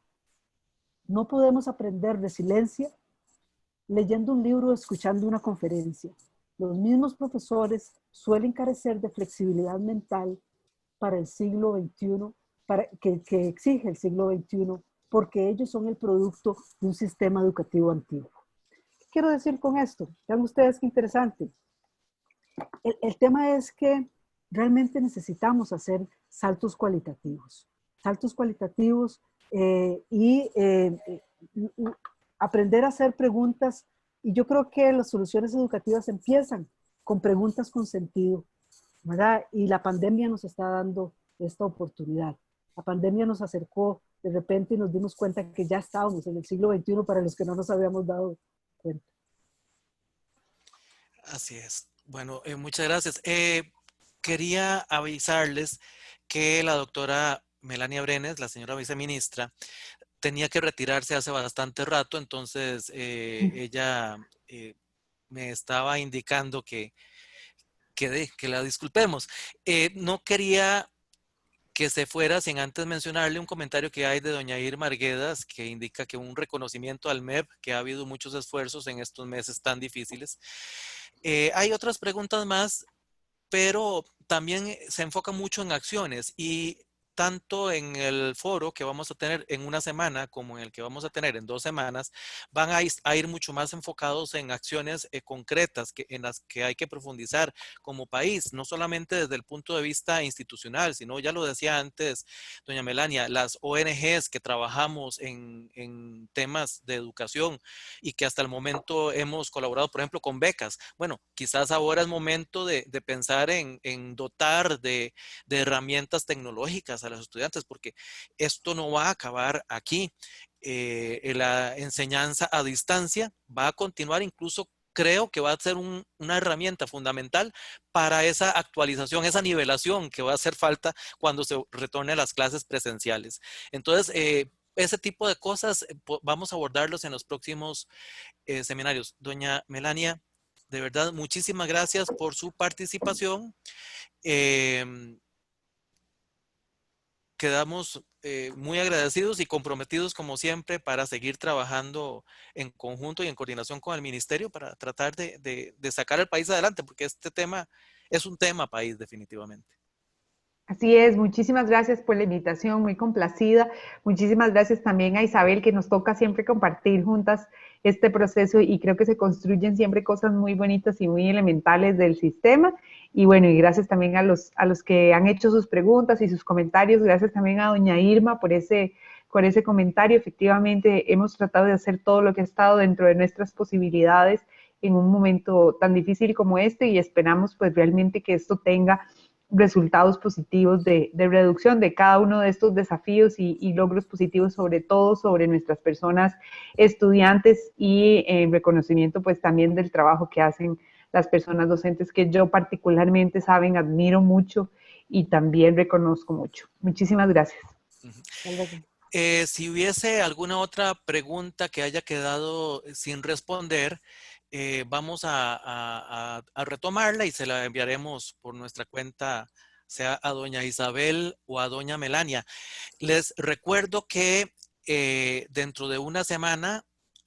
No podemos aprender resiliencia leyendo un libro o escuchando una conferencia. Los mismos profesores suelen carecer de flexibilidad mental para el siglo XXI, que exige el siglo XXI, porque ellos son el producto de un sistema educativo antiguo. ¿Qué quiero decir con esto? Vean ustedes qué interesante. El tema es que realmente necesitamos hacer saltos cualitativos. Saltos cualitativos y aprender a hacer preguntas. Y yo creo que las soluciones educativas empiezan con preguntas con sentido, ¿verdad? Y la pandemia nos está dando esta oportunidad. La pandemia nos acercó de repente y nos dimos cuenta que ya estábamos en el siglo XXI para los que no nos habíamos dado cuenta. Así es. Bueno, muchas gracias. Quería avisarles que la doctora Melania Brenes, la señora viceministra, tenía que retirarse hace bastante rato, entonces ella me estaba indicando que la disculpemos. No quería que se fuera sin antes mencionarle un comentario que hay de doña Irma Arguedas, que indica que un reconocimiento al MEP, que ha habido muchos esfuerzos en estos meses tan difíciles. Hay otras preguntas más, pero también se enfoca mucho en acciones y tanto en el foro que vamos a tener en una semana como en el que vamos a tener en 2 semanas, van a ir mucho más enfocados en acciones concretas en las que hay que profundizar como país, no solamente desde el punto de vista institucional, sino, ya lo decía antes doña Melania, las ONGs que trabajamos en temas de educación y que hasta el momento hemos colaborado, por ejemplo, con becas. Bueno, quizás ahora es momento de pensar en dotar de herramientas tecnológicas a los estudiantes, porque esto no va a acabar aquí. La enseñanza a distancia va a continuar, incluso creo que va a ser una herramienta fundamental para esa actualización, esa nivelación que va a hacer falta cuando se retorne a las clases presenciales. Entonces, ese tipo de cosas vamos a abordarlos en los próximos seminarios. Doña Melania, de verdad, muchísimas gracias por su participación. Quedamos muy agradecidos y comprometidos como siempre para seguir trabajando en conjunto y en coordinación con el ministerio para tratar de sacar al país adelante, porque este tema es un tema país definitivamente. Así es, muchísimas gracias por la invitación, muy complacida. Muchísimas gracias también a Isabel, que nos toca siempre compartir juntas este proceso y creo que se construyen siempre cosas muy bonitas y muy elementales del sistema. Y bueno, y gracias también a los que han hecho sus preguntas y sus comentarios. Gracias también a doña Irma por ese comentario. Efectivamente, hemos tratado de hacer todo lo que ha estado dentro de nuestras posibilidades en un momento tan difícil como este y esperamos pues realmente que esto tenga resultados positivos de reducción de cada uno de estos desafíos y logros positivos, sobre todo sobre nuestras personas estudiantes y en reconocimiento pues también del trabajo que hacen las personas docentes que yo particularmente, saben, admiro mucho y también reconozco mucho. Muchísimas gracias. Si hubiese alguna otra pregunta que haya quedado sin responder, vamos a retomarla y se la enviaremos por nuestra cuenta, sea a doña Isabel o a doña Melania. Les recuerdo que dentro de una semana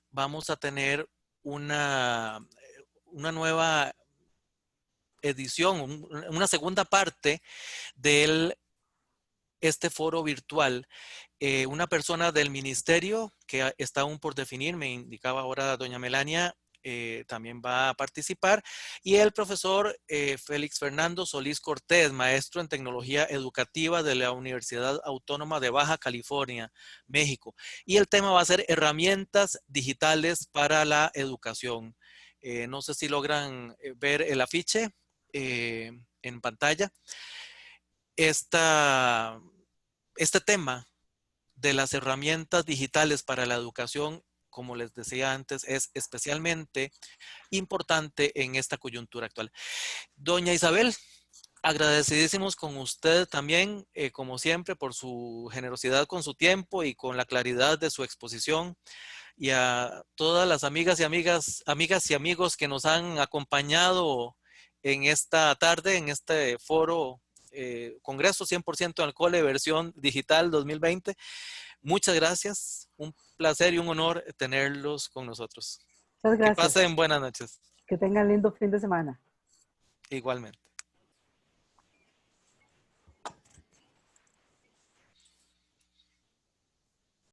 vamos a tener una nueva edición, una segunda parte de este foro virtual. Una persona del ministerio que está aún por definir, me indicaba ahora doña Melania, también va a participar, y el profesor Félix Fernando Solís Cortés, maestro en tecnología educativa de la Universidad Autónoma de Baja California, México. Y el tema va a ser herramientas digitales para la educación. No sé si logran ver el afiche en pantalla. Este tema de las herramientas digitales para la educación, como les decía antes, es especialmente importante en esta coyuntura actual. Doña Isabel, agradecidísimos con usted también, como siempre, por su generosidad con su tiempo y con la claridad de su exposición, y a todas las amigas y amigos que nos han acompañado en esta tarde, en este foro Congreso 100% Alcole versión digital 2020. Muchas gracias, un placer y un honor tenerlos con nosotros. Muchas Que gracias. pasen buenas noches. Que tengan lindo fin de semana. Igualmente.